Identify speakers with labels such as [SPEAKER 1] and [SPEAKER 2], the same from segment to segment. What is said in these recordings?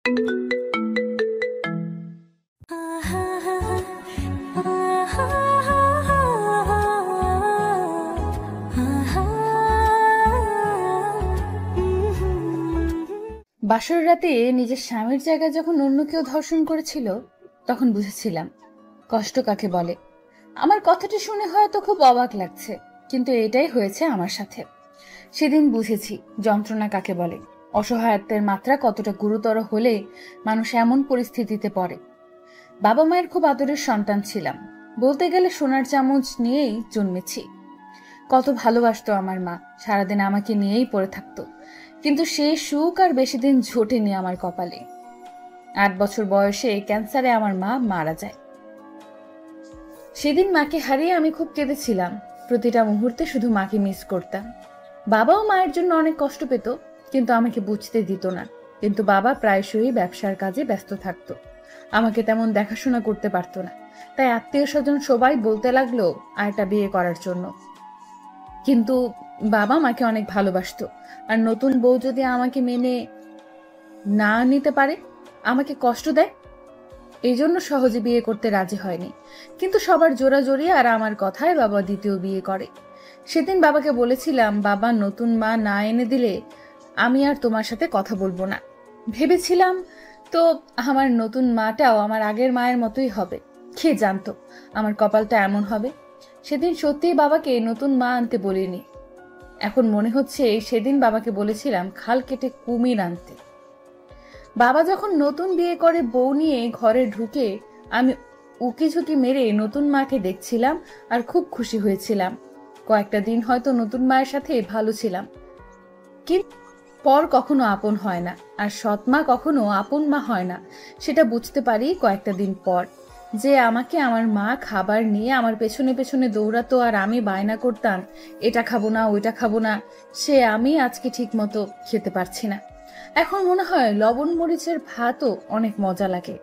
[SPEAKER 1] বাসর রাতে নিজের স্বামীর জায়গায় যখন অন্য কেউ ধর্ষণ করেছিল তখন বুঝেছিলাম কষ্ট কাকে বলে। আমার কথাটি শুনে হয়তো খুব অবাক লাগছে, কিন্তু এটাই হয়েছে আমার সাথে। সেদিন বুঝেছি যন্ত্রণা কাকে বলে, অসহায়ত্বের মাত্রা কতটা গুরুতর হলে মানুষ এমন পরিস্থিতিতে পড়ে। বাবা মায়ের খুব আদরের সন্তান ছিলাম, বলতে গেলে সোনার চামচ নিয়েই জন্মেছি। কত ভালোবাসতো আমার মা, সারাদিন আমাকে নিয়েই পড়ে থাকতো, কিন্তু সে সুখ আর বেশি দিন ঝোটেনি আমার কপালে। 8 বছর বয়সে ক্যান্সারে আমার মা মারা যায়। সেদিন মাকে হারিয়ে আমি খুব কেঁদেছিলাম, প্রতিটা মুহূর্তে শুধু মাকে মিস করতাম। বাবাও মায়ের জন্য অনেক কষ্ট পেত, কিন্তু আমাকে বুঝতে দিত না। কিন্তু বাবা প্রায়শই ব্যবসার কাজে ব্যস্ত থাকতো, আমাকে তেমন দেখাশোনা করতে পারতো না। তাই আত্মীয় স্বজন সবাই বলতে লাগলো আরেকটা বিয়ে করার জন্য। কিন্তু বাবা মাকে অনেক ভালোবাসতো, আর নতুন বউ যদি আমাকে মেনে না নিতে পারে, আমাকে কষ্ট দেয়, এই জন্য সহজে বিয়ে করতে রাজি হয়নি। কিন্তু সবার জোরাজোরি আর আমার কথায় বাবা দ্বিতীয় বিয়ে করে। সেদিন বাবাকে বলেছিলাম, বাবা নতুন মা না এনে দিলে আমি আর তোমার সাথে কথা বলবো না। ভেবেছিলাম তো আমার নতুন মাটাও আমার আগের মায়ের মতোই হবে। কে জানতো আমার কপালটা এমন হবে। সেদিন সত্যিই বাবাকে নতুন মা আনতে বলিনি। এখন মনে হচ্ছে সেদিন বাবাকে বলেছিলাম খাল কেটে কুমির আনতে। বাবা যখন নতুন বিয়ে করে বউ নিয়ে ঘরে ঢুকে আমি উকি ঝুঁকি মেরে নতুন মাকে দেখছিলাম আর খুব খুশি হয়েছিলাম। কয়েকটা দিন হয়তো নতুন মায়ের সাথে ভালো ছিলাম, কিন্তু পর কখনো আপন হয় না, আর সৎ মা কখনো আপন মা হয় না। সেটা বুঝতে পারি কয়েকটা দিন পর। যে আমাকে আমার মা খাবার নিয়ে আমার পেছনে পেছনে দৌড়াতো আর আমি বায়না করতাম এটা খাবো না ওইটা খাবো না, সে আমি আজকে ঠিক মতো খেতে পারছি না। এখন মনে হয় লবণ মরিচের ভাতও অনেক মজা লাগে।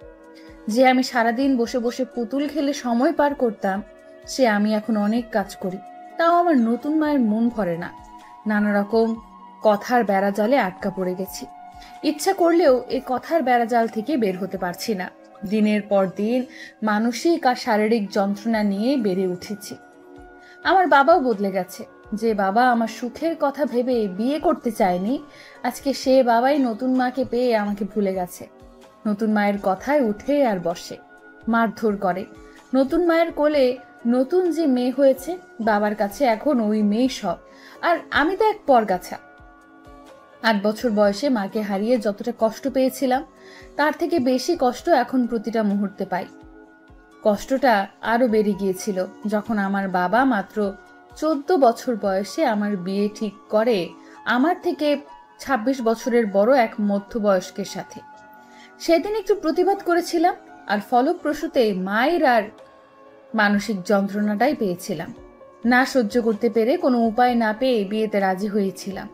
[SPEAKER 1] যে আমি সারাদিন বসে বসে পুতুল খেলে সময় পার করতাম, সে আমি এখন অনেক কাজ করি, তাও আমার নতুন মায়ের মন ভরে না। নানা রকম কথার বেড়াজালে আটকা পড়ে গেছি। ইচ্ছা করলেও এই কথার বেড়াজাল থেকে বের হতে পারছি না। দিনের পর দিন মানসিক আর শারীরিক যন্ত্রণা নিয়ে বেড়ে উঠেছি। আমার বাবাও বদলে গেছে। যে বাবা আমার সুখের কথা ভেবে বিয়ে করতে চায়নি, আজকে সে বাবাই নতুন মাকে পেয়ে আমাকে ভুলে গেছে। নতুন মায়ের কথায় উঠে আর বসে, মারধর করে। নতুন মায়ের কোলে নতুন যে মেয়ে হয়েছে, বাবার কাছে এখন ওই মেয়ে সব, আর আমি তো এক পরগাছা। 8 বছর বয়সে মাকে হারিয়ে যতটা কষ্ট পেয়েছিলাম, তার থেকে বেশি কষ্ট এখন প্রতিটা মুহূর্তে পাই। কষ্টটা আরো বেড়ে গিয়েছিল যখন আমার বাবা মাত্র 14 বছর বয়সে আমার বিয়ে ঠিক করে আমার থেকে 26 বছরের বড় এক মধ্যবয়স্কের সাথে। সেদিন একটু প্রতিবাদ করেছিলাম, আর ফলপ্রসূতে মায়ের আর মানসিক যন্ত্রণাটাই পেয়েছিলাম। না সহ্য করতে পেরে কোনো উপায় না পেয়ে বিয়েতে রাজি হয়েছিলাম।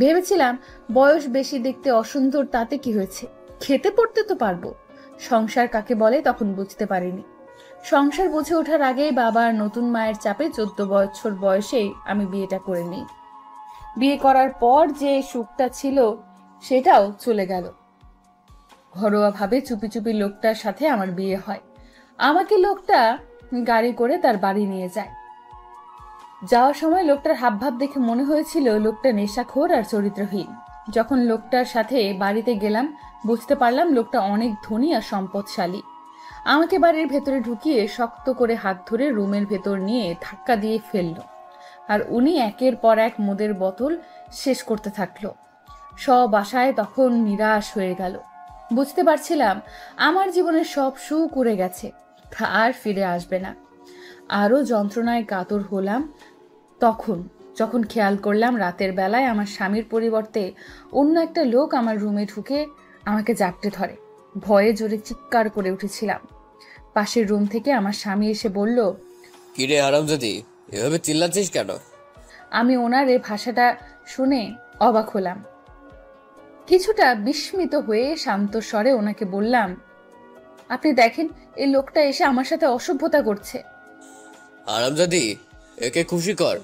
[SPEAKER 1] ভেবেছিলাম বয়স বেশি দেখতে অসুন্দর, তাতে কি হয়েছে, খেতে পড়তে তো পারবো। সংসার কাকে বলে তখন বুঝতে পারিনি। সংসার বুঝে ওঠার আগেই বাবার নতুন মায়ের চাপে 14 বছর বয়সেই আমি বিয়েটা করে নিই। বিয়ে করার পর যে সুখটা ছিল সেটাও চলে গেল। ঘরোয়া ভাবে চুপি চুপি লোকটার সাথে আমার বিয়ে হয়। আমাকে লোকটা গাড়ি করে তার বাড়ি নিয়ে যায়। যাওয়ার সময় লোকটার হাবভাব দেখে মনে হয়েছিল লোকটা নেশাখোর আর চরিত্রহীন। যখন লোকটার সাথে বাড়িতে গেলাম, বুঝতে পারলাম লোকটা অনেক ধনী আর সম্পদশালী। আমাকে বাড়ির ভেতরে ঢুকিয়ে শক্ত করে হাত ধরে রুমের ভেতর নিয়ে ধাক্কা দিয়ে ফেলল, আর উনি একের পর এক মদের বোতল শেষ করতে থাকলো। সব আশায় তখন নিরাশ হয়ে গেল। বুঝতে পারছিলাম আমার জীবনের সব সুখ উড়ে গেছে, তা আর ফিরে আসবে না। আরো যন্ত্রণায় কাতর হলাম তখন যখন খেয়াল করলাম রাতের বেলায় আমার স্বামীর পরিবর্তে অন্য একটা লোক আমার রুমে ঢুকে আমাকে জাপটে ধরে। ভয়ে জোরে চিৎকার করে উঠেছিলাম। পাশের রুম থেকে আমার স্বামী এসে বলল,
[SPEAKER 2] কিরে হারামজাদি, এভাবে চিল্লাচ্ছিস কেন?
[SPEAKER 1] আমি ওনার এই ভাষাটা শুনে অবাক হলাম। কিছুটা বিস্মিত হয়ে শান্ত স্বরে ওনাকে বললাম, আপনি দেখেন এই লোকটা এসে আমার সাথে অসভ্যতা করছে।
[SPEAKER 2] হারামজাদি, একে খুশি কর,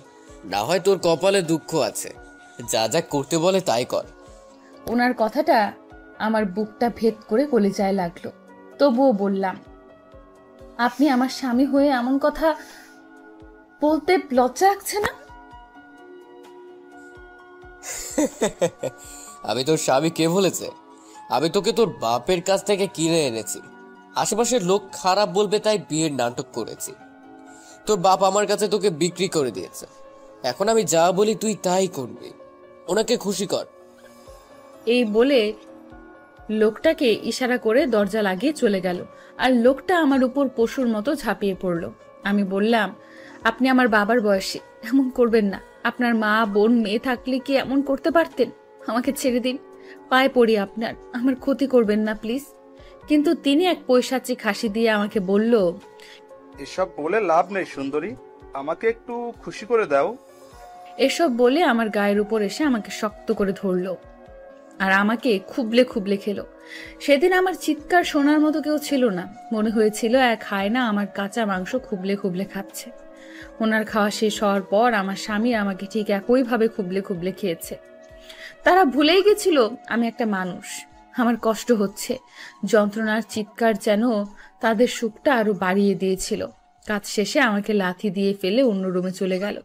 [SPEAKER 2] না হয় তোর কপালে দুঃখ আছে। যা যা করতে বলে তাই কর।
[SPEAKER 1] ওনার কথাটা আমার বুকটা ভেদ করে কলিজায় লাগলো। তবুও বললাম, আপনি আমার স্বামী হয়ে এমন কথা বলতে লজ্জা রাখছে না?
[SPEAKER 2] আমি তোর স্বামী কে বলেছে? আমি তোকে তোর বাপের কাছ থেকে কিনে এনেছি। আশেপাশের লোক খারাপ বলবে তাই বিয়ের নাটক করেছি। তোর বাপ আমার কাছে তোকে বিক্রি করে দিয়েছে। এখন আমি যা বলি তুই তাই করবি। ওনাকে খুশি কর।
[SPEAKER 1] এই বলে লোকটাকে ইশারা করে দরজা লাগিয়ে চলে গেল। আর লোকটা আমার উপর পশুর মতো ঝাঁপিয়ে পড়ল। আমি বললাম, আপনি আমার বাবার বয়সী, এমন করবেন না। আপনার মা বোন মেয়ে থাকলে কি এমন করতে পারতেন? আমাকে ছেড়ে দিন, পায়ে পড়ি আপনার, আমার ক্ষতি করবেন না প্লিজ। কিন্তু তিনি এক পৈশাচিক হাসি দিয়ে আমাকে বলল,
[SPEAKER 3] এসব বলে লাভ নেই সুন্দরী, আমাকে একটু খুশি করে দাও।
[SPEAKER 1] এসব বলে আমার গায়ের উপর এসে আমাকে শক্ত করে ধরলো আর আমাকে খুবলে খুবলে খেলো। সেদিন আমার চিৎকার শোনার মতো কেউ ছিল না। মনে হয়েছিল এক হায়না আমার কাঁচা মাংস খুবলে খুবলে খাচ্ছে। ওনার খাওয়া শেষ হওয়ার পর আমার স্বামী আমাকে ঠিক একইভাবে খুবলে খুবলে খেয়েছে। তারা ভুলেই গেছিল আমি একটা মানুষ। আমার কষ্ট হচ্ছে, যন্ত্রণার চিৎকার যেন তাদের সুখটা আরো বাড়িয়ে দিয়েছিল। কাজ শেষে আমাকে লাথি দিয়ে ফেলে অন্য রুমে চলে গেল।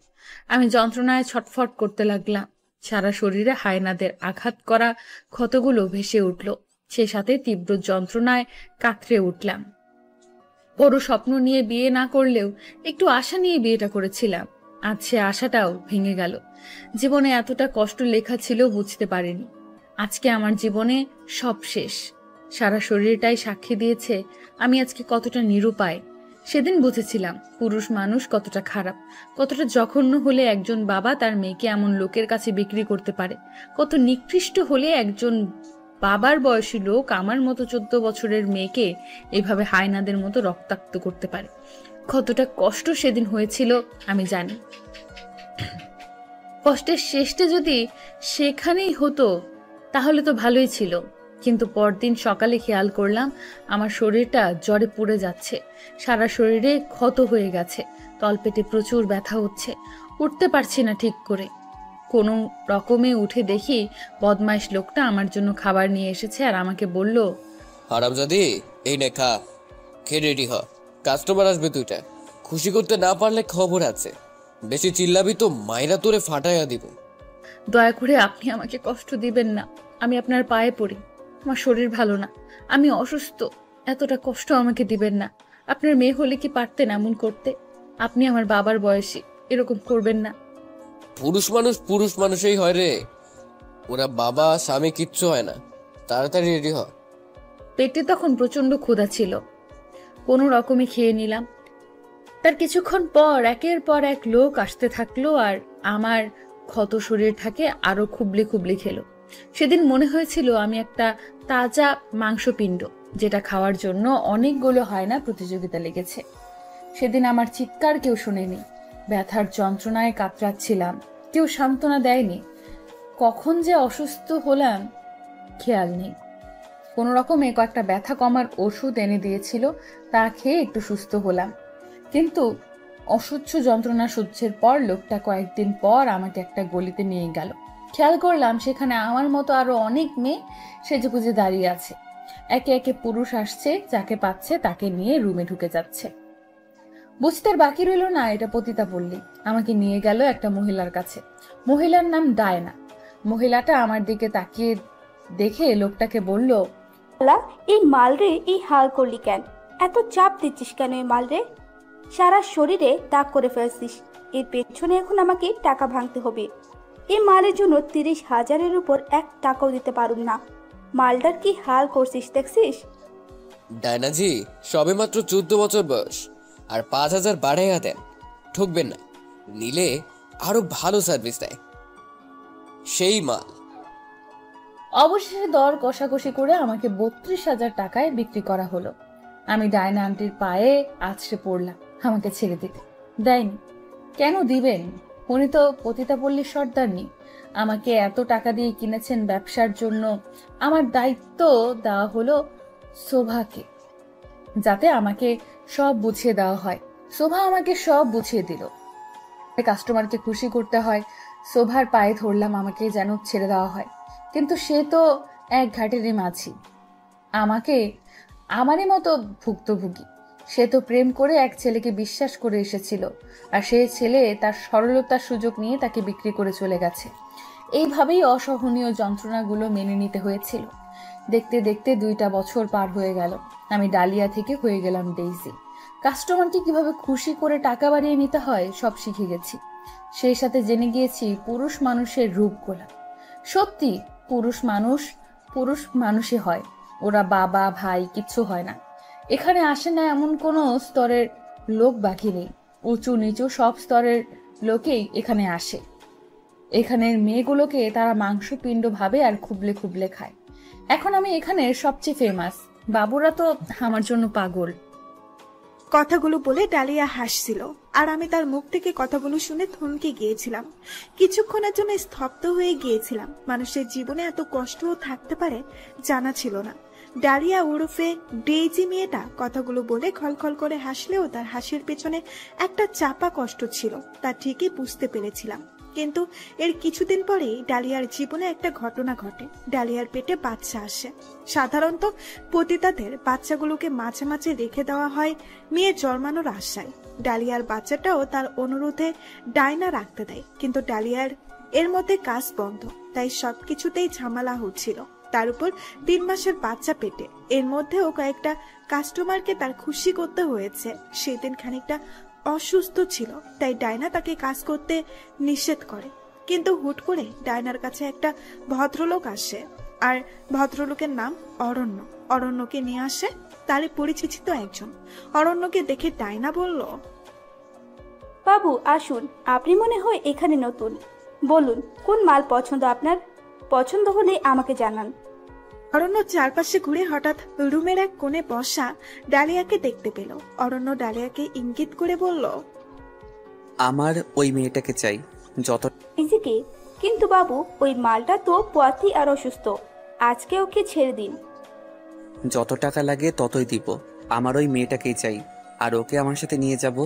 [SPEAKER 1] আমি যন্ত্রণায় ছটফট করতে লাগলাম। সারা শরীরে হায়নাদের আঘাত করা ক্ষতগুলো ভেসে উঠল। সে সাথে তীব্র যন্ত্রণায় কাতরে উঠলাম। বড় স্বপ্ন নিয়ে বিয়ে না করলেও একটু আশা নিয়ে বিয়েটা করেছিলাম। আজ সে আশাটাও ভেঙে গেল। জীবনে এতটা কষ্ট লেখা ছিল বুঝতে পারিনি। আজকে আমার জীবনে সব শেষ। সারা শরীরটাই সাক্ষী দিয়েছে আমি আজকে কতটা নিরুপায়। সেদিন বুঝেছিলাম পুরুষ মানুষ কতটা খারাপ, কতটা জঘন্য হলে একজন বাবা তার মেয়েকে এমন লোকের কাছে বিক্রি করতে পারে, কত নিকৃষ্ট হলে একজন বাবার বয়সী লোক আমার মতো 14 বছরের মেয়েকে এভাবে হায়নাদের মতো রক্তাক্ত করতে পারে। কতটা কষ্ট সেদিন হয়েছিল আমি জানি। কষ্টের শেষটা যদি সেখানেই হতো তাহলে তো ভালোই ছিল। কিন্তু পরদিন সকালে খেয়াল করলাম আমার শরীরটা জ্বরে পুড়ে যাচ্ছে, সারা শরীরে ক্ষত হয়ে গেছে, তলপেটে প্রচুর ব্যথা হচ্ছে, উঠতে পারছি না ঠিক করে। কোনো রকমে উঠে দেখি বদমাইশ লোকটা আমার জন্য খাবার নিয়ে এসেছে আর আমাকে বলল,
[SPEAKER 2] হারামজাদি, এই নে খা, খেয়ে রেডি হ। কাস্টমার আসবে দুইটা। খুশি করতে না পারলে খবর আছে। বেশি চিল্লাবি তো মাইরা তোরে ফাটাইয়া দিব।
[SPEAKER 1] দয়া করে আপনি আমাকে কষ্ট দিবেন না, আমি আপনার পায়ে পড়ি। আমার শরীর ভালো না, আমি অসুস্থ, এতটা কষ্ট আমাকে দিবেন না। আপনার মেয়ে হলে কি পারতেন এমন করতে? আপনি আমার বাবার বয়সী, এরকম করবেন না।
[SPEAKER 2] পুরুষ মানুষই হয় রে। ওরা বাবা স্বামী কিচ্ছু হয় না। তাড়াতাড়ি রেডি হ।
[SPEAKER 1] পেটে তখন প্রচন্ড ক্ষুধা ছিল, কোনো রকমে খেয়ে নিলাম। তার কিছুক্ষণ পর একের পর এক লোক আসতে থাকলো আর আমার ক্ষত শরীরটাকে আরো খুবলে খুবলে খেলো। সেদিন মনে হয়েছিল আমি একটা তাজা মাংসপিণ্ড, যেটা খাওয়ার জন্য অনেকগুলো হায়না প্রতিযোগিতা লেগেছে। সেদিন আমার চিৎকার কেউ শোনেনি, ব্যথার যন্ত্রণায় কাতরাচ্ছিলাম, কেউ সান্ত্বনা দেয়নি। কখন যে অসুস্থ হলাম খেয়াল নেই। কোনো রকমে কয়েকটা ব্যথা কমার ওষুধ এনে দিয়েছিল, তা খেয়ে একটু সুস্থ হলাম। কিন্তু অসহ্য যন্ত্রণা সহ্যের পর লোকটা কয়েকদিন পর আমাকে একটা গলিতে নিয়ে গেল। খেয়াল করলাম সেখানে আমার মতো আরো অনেক মেয়ে সেজেগুজে দাঁড়িয়ে আছে। একে একে পুরুষ আসছে, যাকে পাচ্ছে তাকে নিয়ে রুমে ঢুকে যাচ্ছে। বুঝতে আর বাকি রইল না এটা পতিতাপল্লী। আমাকে নিয়ে গেল একটা মহিলার কাছে। মহিলার নাম ডায়না। মহিলাটা আমার দিকে তাকিয়ে দেখে লোকটাকে বলল,
[SPEAKER 4] এই মালরে এই হাল করলি কেন? এত চাপ দিচ্ছিস কেন এই মালরে? সারা শরীরে দাগ করে ফেলছিস। এর পেছনে এখন আমাকে টাকা ভাঙতে হবে। এই মালের জন্য 30,000-এর উপর 1 টাকাও দিতে পারুম না। মালটার কি হাল করছিস দেখছিস?
[SPEAKER 2] ডায়নাজি সবে মাত্র 14 বছর বয়স, আর 5,000 বাড়াইয়া দেন। ঠকবেন না, নিলে আরো ভালো সার্ভিস দেয় সেই মাল।
[SPEAKER 1] অবশেষে দর কষাকষি করে আমাকে 32,000 টাকায় বিক্রি করা হলো। আমি ডায়না আন্টির পায়ে আছড়ে পড়লাম আমাকে ছেড়ে দিতে। দেয়নি। কেন দিবেন? উনি তো পতিতাপল্লীর সর্দারনি। আমাকে এত টাকা দিয়ে কিনেছেন ব্যবসার জন্য। আমার দায়িত্ব দেওয়া হলো শোভাকে, যাতে আমাকে সব বুঝিয়ে দেওয়া হয়। শোভা আমাকে সব বুঝিয়ে দিল। কাস্টমারকে খুশি করতে হয়। শোভার পায়ে ধরলাম আমাকে যেন ছেড়ে দেওয়া হয়, কিন্তু সে তো এক ঘাটেরই মাঝি। আমারই মতো ভুক্তভোগী। সে তো প্রেম করে এক ছেলেকে বিশ্বাস করে এসেছিল, আর সেই ছেলে তার সরলতার সুযোগ নিয়ে তাকে বিক্রি করে চলে গেছে। এইভাবেই অসহনীয় যন্ত্রণাগুলো মেনে নিতে হয়েছিল। দেখতে দেখতে 2টা বছর পার হয়ে গেল। আমি ডালিয়া থেকে হয়ে গেলাম ডেইজি। কাস্টমারকে কিভাবে খুশি করে টাকা বাড়িয়ে নিতে হয় সব শিখে গেছি। সেই সাথে জেনে গিয়েছি পুরুষ মানুষের রূপগুলা। সত্যি পুরুষ মানুষই হয়, ওরা বাবা ভাই কিচ্ছু হয় না। এখানে আসে না এমন কোনো স্তরের লোক বাকি নেই। উঁচু নিচু সব স্তরের লোকেই এখানে আসে। এখানের মেয়েগুলোকে তারা মাংসপিণ্ড ভাবে আর খুবলে খুবলে খায়। এখন আমি এখানের সবচেয়ে ফেমাস। বাবুরা তো আমার জন্য পাগল।
[SPEAKER 5] কথাগুলো বলে ডালিয়া হাসছিল, আর আমি তার মুখ থেকে কথাগুলো শুনে থমকে গিয়েছিলাম। কিছুক্ষণের জন্য স্তব্ধ হয়ে গিয়েছিলাম। মানুষের জীবনে এত কষ্টও থাকতে পারে জানা ছিল না। ডালিয়া ওরফে ডেইজি মেয়েটা কথাগুলো বলে খলখল করে হাসলেও তার হাসির পেছনে একটা চাপা কষ্ট ছিল, তা ঠিকই বুঝতে পেরেছিলাম। কিন্তু এর কিছুদিন পরেই ডালিয়ার জীবনে একটা ঘটনা ঘটে। ডালিয়ার পেটে বাচ্চা আসে। সাধারণত পতিতাদের বাচ্চাগুলোকে মাঝে মাঝে রেখে দেওয়া হয় মেয়ে জন্মানোর আশায়। ডালিয়ার বাচ্চাটাও তার অনুরোধে ডায়না রাখতে দেয়, কিন্তু ডালিয়ার এর মধ্যে কাজ বন্ধ, তাই সবকিছুতেই ঝামেলা হচ্ছিল। তার উপর 3 মাসের বাচ্চা পেটে। এর মধ্যেও কয়েকটা কাস্টমারকে তার খুশি করতে হয়েছে। সেদিন খানিকটা অসুস্থ ছিল, তাই ডায়না তাকে কাজ করতে নিষেধ করে। কিন্তু হুট করে ডায়নার কাছে একটা ভদ্রলোক আসে, আর ভদ্রলোকের নাম অরণ্য। অরণ্যকে নিয়ে আসে তারই পরিচিত একজন। অরণ্যকে দেখে ডায়না বলল,
[SPEAKER 4] বাবু আসুন, আপনি মনে হয় এখানে নতুন। বলুন কোন মাল পছন্দ আপনার? পছন্দ হলে আমাকে জানান।
[SPEAKER 5] অরণ্য চারপাশে ঘুরে হঠাৎ রুমের এক কোণে বসা ডালিয়াকে দেখতে পেল। অরণ্য ডালিয়াকে ইঙ্গিত করে বলল,
[SPEAKER 6] আমার ওই মেয়েটাকে চাই। যত
[SPEAKER 4] নিজেকে কিন্তু বাবু ওই মালটা তো পোয়াতি আর অসুস্থ, আজকে ওকে ছেড়ে দিন।
[SPEAKER 6] যত টাকা লাগে ততই দিব। আমার ওই মেয়েটাকেই চাই, আর ওকে আমার সাথে নিয়ে যাব।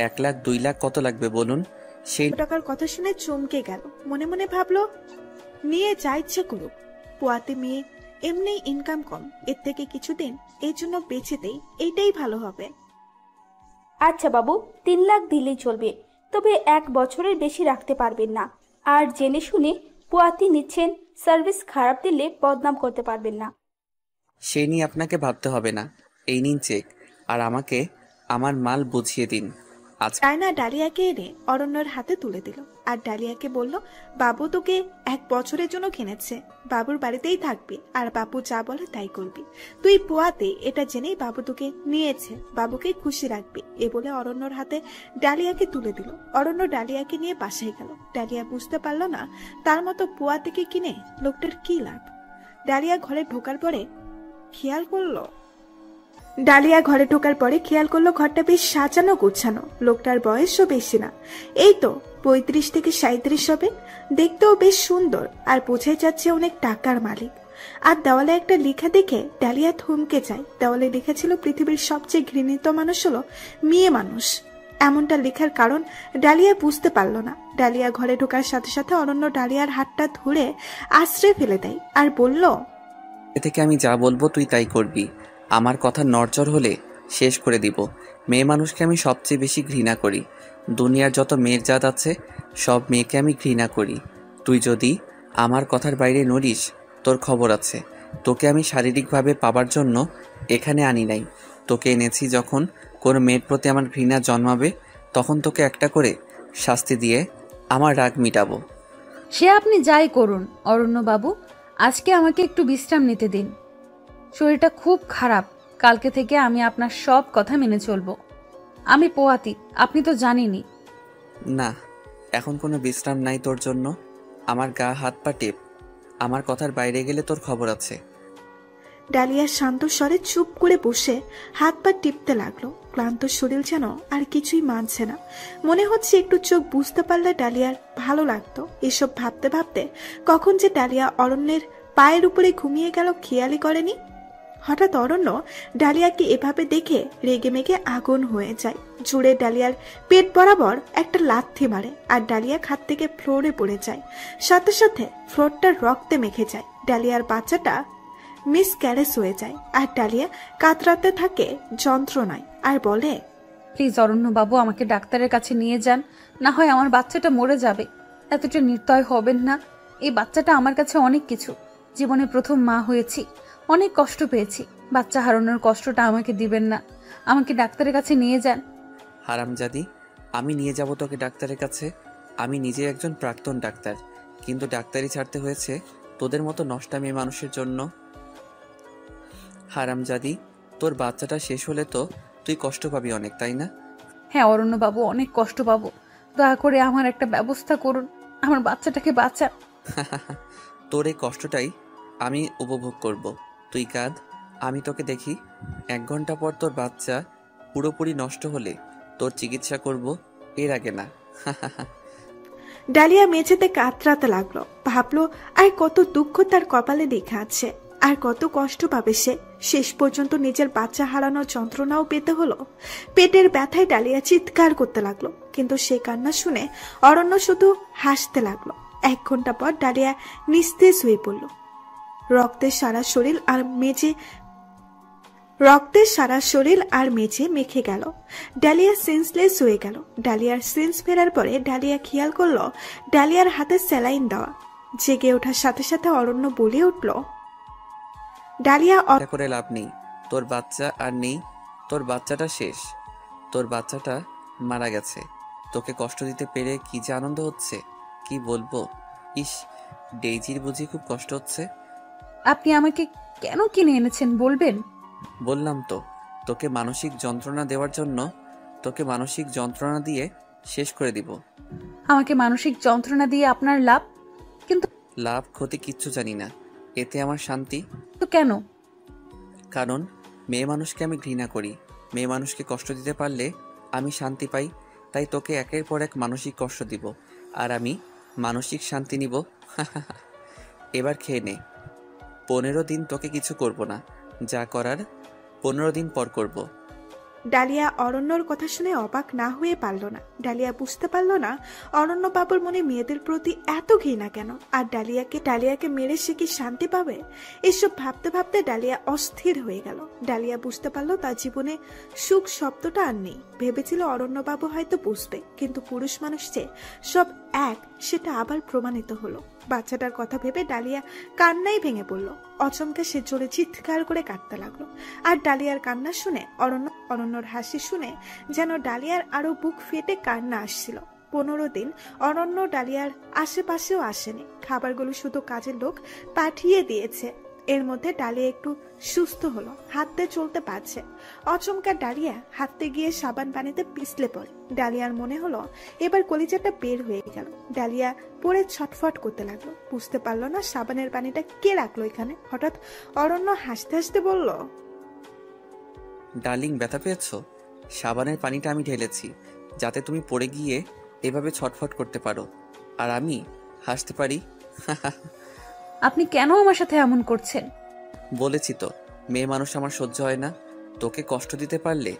[SPEAKER 6] 1 লাখ 2 লাখ কত লাগবে বলুন? সেই
[SPEAKER 5] টাকার কথা শুনে চমকে গেল। মনে মনে ভাবলো, নিয়ে যা ইচ্ছে করুক, পোয়াতে মেয়ে, এমনি ইনকাম কম, এর থেকে কিছুদিন এই জন্য বেঁচে দেই, এইটাই ভালো হবে।
[SPEAKER 4] আচ্ছা বাবু, 3 লাখ দিলেই চলবে, তবে 1 বছরের বেশি রাখতে পারবেন না। আর জেনে শুনে পোয়াতি নিচ্ছেন, সার্ভিস খারাপ দিলে বদনাম করতে পারবেন না।
[SPEAKER 6] সেই নিয়ে আপনাকে ভাবতে হবে না। এই নিন চেক, আর আমাকে আমার মাল বুঝিয়ে দিন। আজ
[SPEAKER 5] ডায়না ডালিয়াকে এনে অরণ্যর হাতে তুলে দিল, আর ডালিয়াকে বলল, বাবু তোকে 1 বছরের জন্য কিনেছে, বাবুর বাড়িতেই থাকবি, আর বাবু যা বলে তাই করবি। তুই পোয়াতে এটা জেনেই বাবু তোকে নিয়েছে, বাবুকে খুশি রাখবি। এ বলে অরণ্যর হাতে ডালিয়াকে তুলে দিল। অরণ্য ডালিয়াকে নিয়ে বাসায় গেল। ডালিয়া বুঝতে পারলো না তার মতো পোয়াতেকে কিনে লোকটার কি লাভ। ডালিয়া ঘরে ঢোকার পরে খেয়াল করলো ঘরটা বেশ সাজানো গোছানো। লোকটার বয়সও বেশি না, এই তো 35 থেকে 37 হবে। দেখতেও বেশ সুন্দর, আর বোঝাই যাচ্ছে অনেক টাকার মালিক। আর দেওয়ালে একটা লেখা দেখে ডালিয়া থমকে যায়। দেওয়ালে লেখা ছিল, পৃথিবীর সবচেয়ে ঘৃণিত মানুষ হলো মেয়ে মানুষ। এমনটা লেখার কারণ ডালিয়া বুঝতে পারল না। ডালিয়া ঘরে ঢোকার সাথে সাথে অরণ্য ডালিয়ার হাতটা ধরে আশ্রে ফেলে দেয়, আর বলল,
[SPEAKER 6] এ থেকে আমি যা বলবো তুই তাই করবি। আমার কথা নড়চড় হলে শেষ করে দিব। মেয়ে মানুষকে আমি সবচেয়ে বেশি ঘৃণা করি। দুনিয়ার যত মেয়ের জাত আছে সব মেয়েকে আমি ঘৃণা করি। তুই যদি আমার কথার বাইরে নড়িস, তোর খবর আছে। তোকে আমি শারীরিকভাবে পাবার জন্য এখানে আনি নাই। তোকে এনেছি যখন কোনো মেয়ের প্রতি আমার ঘৃণা জন্মাবে, তখন তোকে একটা করে শাস্তি দিয়ে আমার রাগ মিটাবো।
[SPEAKER 1] সে আপনি যাই করুন অরণ্য বাবু, আজকে আমাকে একটু বিশ্রাম নিতে দিন। শরীরটা খুব খারাপ। কালকে থেকে আমি আপনার সব কথা মেনে চলবো। আমি পোয়াতি, আপনি তো জানেনই।
[SPEAKER 6] না, এখন কোনো বিশ্রাম নাই তোর জন্য। আমার গা হাত পা টেপ। আমার কথার বাইরে গেলে তোর খবর আছে।
[SPEAKER 5] ডালিয়া শান্ত স্বরে চুপ করে বসে হাত পা টিপতে লাগলো। ক্লান্ত শরীর যেন আর কিছুই মানছে না। মনে হচ্ছে একটু চোখ বুঝতে পারলে ডালিয়ার ভালো লাগতো। এসব ভাবতে ভাবতে কখন যে ডালিয়া অরণ্যের পায়ের উপরে ঘুমিয়ে গেল খেয়ালই করেনি। হঠাৎ অরণ্য ডালিয়াকে এভাবে দেখে রেগে মেগে আগুন হয়ে যায়। জুড়ে ডালিয়ার পেট বরাবর একটা লাথি মারে, আর ডালিয়া খাট থেকে ফ্লোরে পড়ে যায়। সাথে সাথে ফ্লোরটা রক্তে মেখে যায়। ডালিয়ার বাচ্চাটা মিসক্যারেজ হয়ে যায় আর ডালিয়া কাতরাতে থাকে যন্ত্রণায় আর বলে,
[SPEAKER 1] প্লিজ অরণ্যবাবু আমাকে ডাক্তারের কাছে নিয়ে যান, না হয় আমার বাচ্চাটা মরে যাবে। এতটা নির্দয় হবেন না। এই বাচ্চাটা আমার কাছে অনেক কিছু। জীবনে প্রথম মা হয়েছি, অনেক কষ্ট পেয়েছি। বাচ্চা হারানোর কষ্টটা আমাকে দিবেন না। আমাকে ডাক্তারের কাছে নিয়ে যান।
[SPEAKER 6] হারামজাদি, আমি নিয়ে যাব তোকে ডাক্তারের কাছে। আমি নিজে একজন প্রাক্তন ডাক্তার, কিন্তু ডাক্তারি ছাড়তে হয়েছে তোদের মতো নষ্টা মেয়ে মানুষের জন্য। হারামজাদি, তোর বাচ্চাটা শেষ হলে তো তুই কষ্ট পাবি অনেক, তাই না?
[SPEAKER 1] হ্যাঁ অরণ্যবাবু, অনেক কষ্ট পাবো। দয়া করে আমার একটা ব্যবস্থা করুন, আমার বাচ্চাটাকে বাঁচান।
[SPEAKER 6] তোর এই কষ্টটাই আমি উপভোগ করব। তুই কাঁদ, আমি তোকে দেখি। 1 ঘন্টা পর তোর বাচ্চা পুরোপুরি নষ্ট হলে তোর চিকিৎসা করব, এর আগে না।
[SPEAKER 5] ডালিয়া মেঝেতে কাতরাতে লাগলো। ভাবলো আর কত দুঃখ তার কপালে লেখা আছে, আর কত কষ্ট পাবে সে। শেষ পর্যন্ত নিজের বাচ্চা হারানোর যন্ত্রণাও পেতে হলো। পেটের ব্যথায় ডালিয়া চিৎকার করতে লাগলো, কিন্তু সে কান্না শুনে অরণ্য শুধু হাসতে লাগলো। 1 ঘন্টা পর ডালিয়া নিস্তেজ হয়ে পড়ল। রক্তের সারা শরীর আর মেঝে মেখে গেল। ডালিয়া সেন্সলেস হয়ে গেল। ডালিয়ার সেন্স ফেরার পরে ডালিয়া খেয়াল করলো ডালিয়ার হাতে স্যালাইন দেওয়া। জেগে ওঠার সাথে সাথে অরণ্য বলে উঠল, ডালিয়া
[SPEAKER 6] করে লাভ নেই, তোর বাচ্চা আর নেই। তোর বাচ্চাটা শেষ, তোর বাচ্চাটা মারা গেছে। তোকে কষ্ট দিতে পেরে কি যে আনন্দ হচ্ছে, কি বলবো। ইস, ডেইজির বুঝি খুব কষ্ট হচ্ছে।
[SPEAKER 1] আপনি আমাকে কেন কিনে এনেছেন বলবেন?
[SPEAKER 6] বললাম তো, তোকে মানসিক যন্ত্রণা দেওয়ার জন্য। তোকে মানসিক যন্ত্রণা দিয়ে শেষ করে দিব।
[SPEAKER 1] আমাকে মানসিক যন্ত্রণা দিয়ে আপনার লাভ? কিন্তু
[SPEAKER 6] লাভ ক্ষতি কিচ্ছু জানি না, এতে আমার শান্তি।
[SPEAKER 1] তো কেন?
[SPEAKER 6] কারণ মেয়ে মানুষকে আমি ঘৃণা করি। মেয়ে মানুষকে কষ্ট দিতে পারলে আমি শান্তি পাই। তাই তোকে একের পর এক মানসিক কষ্ট দিব, আর আমি মানসিক শান্তি নিব। এবার খেয়ে নে। 15 দিন তোকে কিছু করব না, যা করার 15 দিন পর করব।
[SPEAKER 5] ডালিয়া অরণ্যর কথা শুনে অবাক না হয়ে পারল না। ডালিয়া বুঝতে পারল না অরণ্য বাবুর মনে মেয়েদের প্রতি এত ঘৃণা কেন, আর ডালিয়াকে মেরে সে কি শান্তি পাবে। এসব ভাবতে ভাবতে ডালিয়া অস্থির হয়ে গেল। ডালিয়া বুঝতে পারল তার জীবনে সুখ শব্দটা আর নেই। ভেবেছিল অরণ্য বাবু হয়তো বুঝবে, কিন্তু পুরুষ মানুষ যে সব এক সেটা আবার প্রমাণিত হলো। বাচ্চাটার কথা ভেবে ডালিয়া কান্নাই ভেঙে পড়ল। অচমকে সে জোরে চিৎকার করে কাঁদতে লাগলো। আর ডালিয়ার কান্না শুনে অরণ্যর হাসি শুনে যেন ডালিয়ার আরো বুক ফেটে কান্না আসছিল। 15 দিন অরণ্য ডালিয়ার আশেপাশেও আসেনি। খাবারগুলো শুধু কাজের লোক পাঠিয়ে দিয়েছে। এর মধ্যে ডালিয়া একটু সুস্থ হলো, হাঁটতে চলতে পারছে। অচমকা ডালিয়া হাঁটতে গিয়ে সাবান পানিতে পিছলে পড়ে। ডালিয়ার মনে হলো এবার কলিজাটা বের হয়ে গেল। ডালিয়া পরে ছটফট করতে লাগলো। বুঝতে পারলো না সাবানের পানিটা কে রাখলো এখানে। হঠাৎ অরণ্য হাসতে হাসতে বলল,
[SPEAKER 6] ডার্লিং, ব্যথা পেয়েছো? সাবানের পানিটা আমি ঢেলেছি যাতে তুমি পড়ে গিয়ে এভাবে ছটফট করতে পারো আর আমি হাসতে পারি।
[SPEAKER 1] আপনি কেন আমার সাথে এমন করছেন?
[SPEAKER 6] বলেছি তো, মেয়ে মানুষ আমার সহ্য হয় না। তোকে কষ্ট দিতে পারলে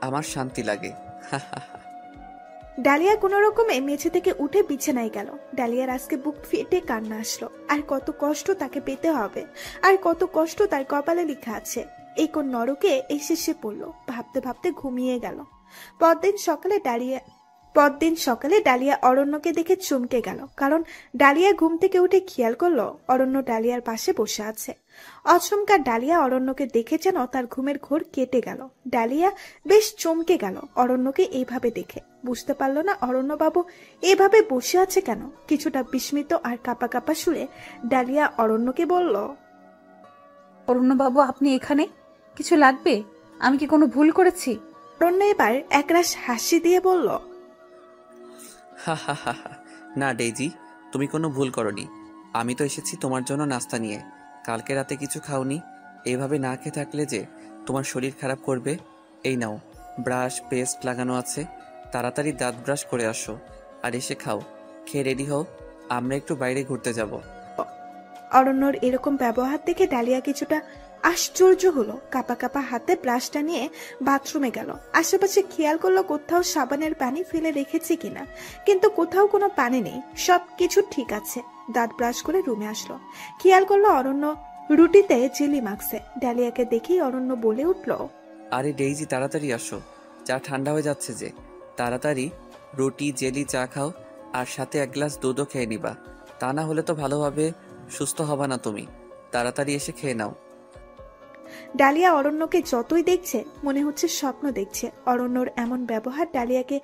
[SPEAKER 6] আমার শান্তি লাগে।
[SPEAKER 5] ডালিয়া কোন রকমে মেঝে থেকে উঠে বিছানায় গেল। ডালিয়ার আজকে বুক ফেটে কান্না আসলো। আর কত কষ্ট তাকে পেতে হবে, আর কত কষ্ট তার কপালে লেখা আছে। এই কোন নরকে এসে সে পড়লো। ভাবতে ভাবতে ঘুমিয়ে গেল। পরদিন সকালে ডালিয়া অরণ্যকে দেখে চমকে গেল, কারণ ডালিয়া ঘুম থেকে উঠে খেয়াল করলো অরণ্য ডালিয়ার পাশে বসে আছে। অচমকা ডালিয়া অরণ্যকে দেখে যেন তার ঘুমের ঘোর কেটে গেল। ডালিয়া বেশ চমকে গেল অরণ্যকে এইভাবে দেখে। বুঝতে পারলো না অরণ্য বাবু এভাবে বসে আছে কেন। কিছুটা বিস্মিত আর কাঁপা কাঁপা সুরে ডালিয়া অরণ্যকে বলল,
[SPEAKER 1] অরণ্যবাবু আপনি এখানে? কিছু লাগবে? আমি কি কোনো ভুল করেছি?
[SPEAKER 5] অরণ্য এবার একরাশ হাসি দিয়ে বলল,
[SPEAKER 6] না ডেইজি, তুমি কোনো ভুল করনি। আমি তো এসেছি তোমার জন্য নাস্তা নিয়ে। কালকে রাতে কিছু খাওনি। এইভাবে না খেয়ে থাকলে যে তোমার শরীর খারাপ করবে। এই নাও, ব্রাশ পেস্ট লাগানো আছে, তাড়াতাড়ি দাঁত ব্রাশ করে আসো আর এসে খাও। খেয়ে রেডি হও, আমরা একটু বাইরে ঘুরতে যাব।
[SPEAKER 5] অরণ্যর এরকম ব্যবহার দেখে ডালিয়া কিছুটা আশ্চর্য হলো। কাপা কাপা হাতে ব্রাশটা নিয়ে বাথরুমে গেল। আশেপাশে খেয়াল করলো কোথাও সাবানের পানি ফেলে রেখেছে কিনা, কিন্তু কোথাও কোনো পানি নেই। সবকিছু ঠিক আছে। দাঁত ব্রাশ করে রুমে আসলো। খেয়াল করলো অরণ্য রুটিতে জেলি মাখছে। ডালিয়াকে দেখেই অরণ্য বলে উঠল,
[SPEAKER 6] আরে ডেইজি, তাড়াতাড়ি আসো, চা ঠান্ডা হয়ে যাচ্ছে যে। তাড়াতাড়ি রুটি জেলি চা খাও, আর সাথে এক গ্লাস দুধও খেয়ে নিবা, তা না হলে তো ভালোভাবে সুস্থ হবা না তুমি। তাড়াতাড়ি এসে খেয়ে নাও।
[SPEAKER 5] ডালিয়া অরণ্যকে যতই দেখছে মনে হচ্ছে স্বপ্ন দেখছে। অরণ্যর এমন ব্যবহার ডালিয়াকে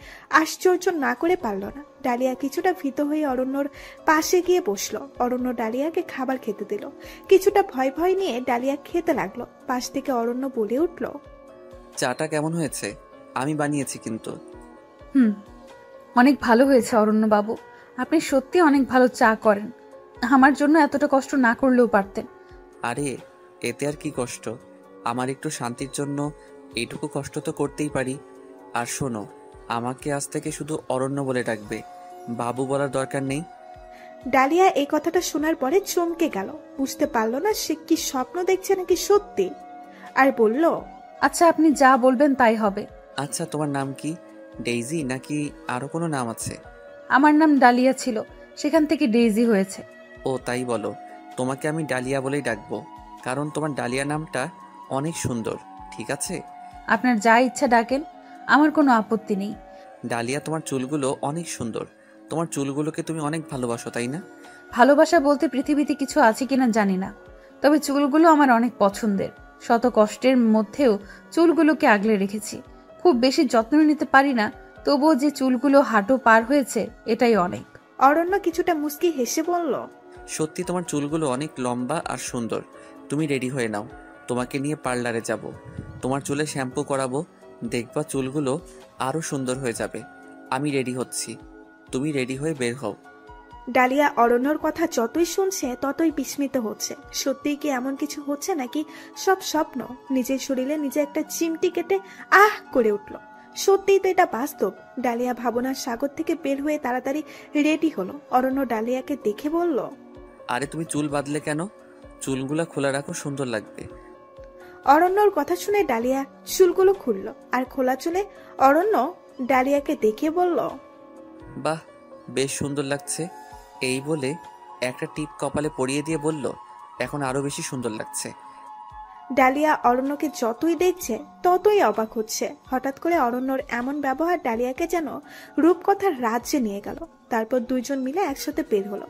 [SPEAKER 5] আশ্চর্য না করে পারল না। ডালিয়া কিছুটা ভীত হয়ে অরণ্যর পাশে গিয়ে বসলো। অরণ্য ডালিয়াকে খাবার খেতে দিল। কিছুটা ভয় ভয় নিয়ে ডালিয়া খেতে লাগলো। পাশ থেকে অরণ্য বলে উঠল,
[SPEAKER 6] চাটা কেমন হয়েছে? আমি বানিয়েছি কিন্তু।
[SPEAKER 1] অনেক ভালো হয়েছে অরণ্য বাবু, আপনি সত্যি অনেক ভালো চা করেন। আমার জন্য এতটা কষ্ট না করলেও পারতেন।
[SPEAKER 6] আরে এতে আর কি কষ্ট, আমার একটু শান্তির জন্য এইটুকু কষ্ট তো করতেই পারি। আর শোনো, আমাকে আজ থেকে শুধু অরণ্য বলে ডাকবে, বাবু বলার দরকার নেই।
[SPEAKER 5] ডালিয়া এই কথাটা শোনার পরে চমকে গেল। বুঝতে পারলো না সে কি স্বপ্ন দেখছে নাকি সত্যি, আর বলল,
[SPEAKER 1] আচ্ছা, আপনি যা বলবেন তাই হবে।
[SPEAKER 6] আচ্ছা, তোমার নাম কি? ডেইজি নাকি আরো কোনো নাম আছে?
[SPEAKER 1] আমার নাম ডালিয়া ছিল, সেখান থেকে ডেইজি হয়েছে।
[SPEAKER 6] ও তাই বলো, তোমাকে আমি ডালিয়া বলেই ডাকবো, কারণ তোমার ডালিয়া নামটা অনেক সুন্দর। ঠিক আছে,
[SPEAKER 1] আপনার যা ইচ্ছা ডাকেন, আমার কোনো আপত্তি নেই।
[SPEAKER 6] ডালিয়া, তোমার চুলগুলো অনেক সুন্দর। তোমার চুলগুলোকে তুমি অনেক ভালোবাসো, তাই না?
[SPEAKER 1] ভালোবাসা বলতে পৃথিবীতে কিছু আছে কিনা জানি না, তবে চুলগুলো আমার অনেক পছন্দের। শত কষ্টের মধ্যেও চুলগুলোকে আগলে রেখেছি। খুব বেশি যত্ন নিতে পারি না, তবুও যে চুলগুলো হাঁটু পার হয়েছে এটাই অনেক।
[SPEAKER 5] অরণ্য কিছুটা মুস্কি হেসে বলল,
[SPEAKER 6] সত্যি তোমার চুলগুলো অনেক লম্বা আর সুন্দর। তুমি রেডি হয়ে নাও, তোমাকে নিয়ে পার্লারে যাব, তোমার চুলে শ্যাম্পু করাবো, দেখবা চুলগুলো আরো সুন্দর হয়ে যাবে। আমি রেডি হচ্ছি, তুমি রেডি হয়ে বের হও।
[SPEAKER 5] ডালিয়া অরণ্যর কথা যতই শুনছে ততই বিস্মিত হচ্ছে। সত্যিই কি এমন কিছু হচ্ছে নাকি সব স্বপ্ন? নিজের শরীরে নিজে একটা চিমটি কেটে আহ করে উঠল। সত্যিই তো এটা বাস্তব। ডালিয়া ভাবনার সাগর থেকে বের হয়ে তাড়াতাড়ি রেডি হলো। অরণ্য ডালিয়াকে দেখে বলল,
[SPEAKER 6] আরে তুমি চুল বাঁধলে কেন? চুলগুলা খোলা রাখো, সুন্দর লাগবে।
[SPEAKER 5] অরণ্যর কথা শুনে ডালিয়া চুলগুলো খুলল, আর খোলা চুলে অরণ্য ডালিয়াকে দেখে বলল,
[SPEAKER 6] বাহ, বেশ সুন্দর লাগছে। এই বলে একটা টিপ কপালে পরিয়ে দিয়ে বলল, এখন আরো বেশি সুন্দর লাগছে।
[SPEAKER 5] ডালিয়া অরণ্যকে যতই দেখছে ততই অবাক হচ্ছে। হঠাৎ করে অরণ্যর এমন ব্যবহার ডালিয়াকে যেন রূপকথার রাজ্যে নিয়ে গেল। তারপর দুইজন মিলে একসাথে বের হলো।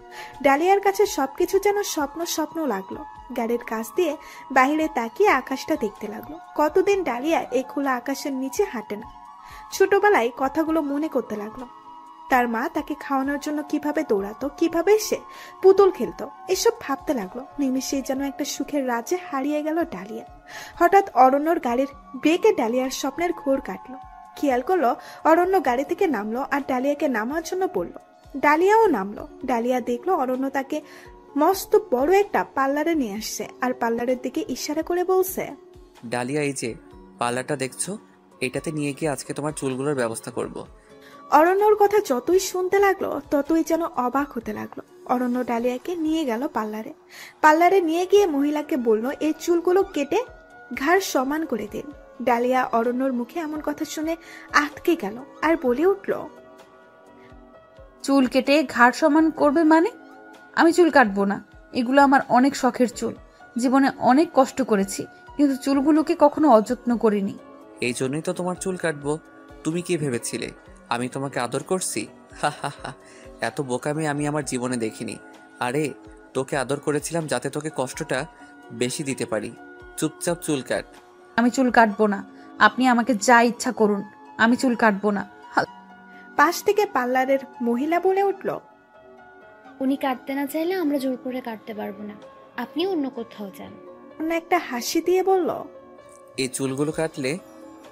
[SPEAKER 5] ডালিয়ার কাছে সবকিছু যেন স্বপ্ন স্বপ্ন লাগলো। গাড়ির কাছ দিয়ে বাহিরে তাকিয়ে আকাশটা দেখতে লাগলো। কতদিন ডালিয়া এই খোলা আকাশের নিচে হাঁটে না। ছোটবেলায় কথাগুলো মনে করতে লাগলো। তার মা তাকে খাওয়ানোর জন্য কিভাবে দৌড়াতো, কিভাবে সে পুতুল খেলতো, এসব ভাবতে লাগলো। নিমিষেই যেন একটা সুখের রাজ্যে হারিয়ে গেল ডালিয়া। হঠাৎ অরণ্যর গাড়ির ব্রেকে ডালিয়ার স্বপ্নের ঘোর কাটলো। খেয়াল করলো অরণ্য গাড়ি থেকে নামলো আর ডালিয়াকে নামার জন্য বলল। ডালিয়াও নামলো। ডালিয়া দেখলো অরণ্য তাকে মস্ত বড় একটা পার্লারে নিয়ে আসছে, আর পার্লারের দিকে ইশারা করে বলছে,
[SPEAKER 6] ডালিয়া, এই যে পার্লারটা দেখছো, এটাতে নিয়ে গিয়ে আজকে তোমার চুলগুলোর ব্যবস্থা করব।
[SPEAKER 5] অরণ্যর কথা যতই শুনতে লাগলো ততই যেন অবাক হতে লাগলো। অরণ্য ডালিয়াকে নিয়ে গেল পার্লারে। পার্লারে নিয়ে গিয়ে মহিলাকে বলল, এই চুলগুলো কেটে ঘাড় সমান করে দিন। ডালিয়া অরণ্যর মুখে এমন কথা শুনে আটকে গেল আর বলে উঠল,
[SPEAKER 1] চুল কেটে ঘাড় সমান করবে মানে? আমি চুল কাটবো না, এগুলো আমার অনেক শখের চুল। জীবনে অনেক কষ্ট করেছি, কিন্তু চুলগুলোকে কখনো অযত্ন করিনি।
[SPEAKER 6] এই জন্যই তো তোমার চুল কাটবো। তুমি কি ভেবেছিলে আমি তোমাকে আদর করছি? হা হা হা, এত বোকামি আমি আমার জীবনে দেখিনি। আরে তোকে আদর করেছিলাম যাতে তোকে কষ্টটা বেশি দিতে পারি। চুপচাপ চুল কাট।
[SPEAKER 1] আমি চুল কাটবো না, আপনি আমাকে যা ইচ্ছা করুন, আমি চুল কাটবো না।
[SPEAKER 5] পাশ থেকে পার্লারের মহিলা বলে উঠল,
[SPEAKER 7] উনি কাটতে না চাইলে আমরা জোর করে কাটতে পারবো না, আপনি অন্য কোথাও যান।
[SPEAKER 5] অন্য একটা হাসি দিয়ে বলল,
[SPEAKER 6] এই চুলগুলো কাটলে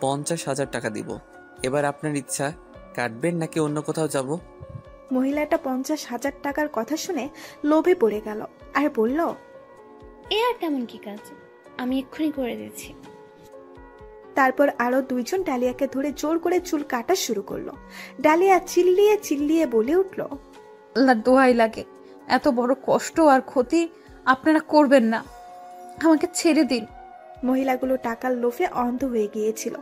[SPEAKER 6] 50,000 টাকা দিব। এবার আপনার ইচ্ছা, কাটবেন নাকি অন্য কোথাও যাব?
[SPEAKER 5] মহিলাটা 50,000 টাকার কথা শুনে লোভে পড়ে গেল আর বলল,
[SPEAKER 7] এ আর তেমন কি কাজ, আমি এক্ষুনি করে দিচ্ছি।
[SPEAKER 5] তারপর আরো দুইজন ডালিয়াকে ধরে জোর করে চুল কাটা শুরু করলো। ডালিয়া চিল্লিয়ে চিল্লিয়ে বলে উঠল,
[SPEAKER 1] আল্লাহর দোহাই লাগে, এত বড় কষ্ট আর ক্ষতি আপনারা করবেন না, আমাকে ছেড়ে দিন।
[SPEAKER 5] মহিলাগুলো টাকার লোভে অন্ধ হয়ে গিয়েছিল।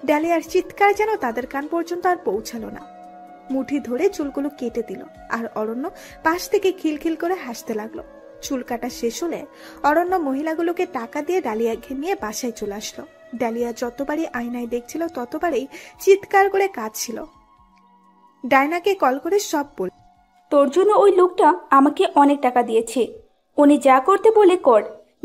[SPEAKER 5] ডালিয়ার চিৎকার যেন তাদের কান পর্যন্ত আর পৌঁছালো না। মুঠি ধরে চুলগুলো কেটে দিল। আর অরণ্য পাশ থেকে খিলখিল করে হাসতে লাগলো। চুল কাটা শেষ হলে অরণ্য মহিলাগুলোকে টাকা দিয়ে ডালিয়াকে নিয়ে বাসায় চলে আসলো। ডালিয়া যতবারই আয়নায় দেখছিল ততবারই চিৎকার করে কাঁদছিল। ডায়নাকে কল করে সব বল।
[SPEAKER 4] তোর জন্য ওই লোকটা আমাকে অনেক টাকা দিয়েছে। উনি যা করতে বলে কর,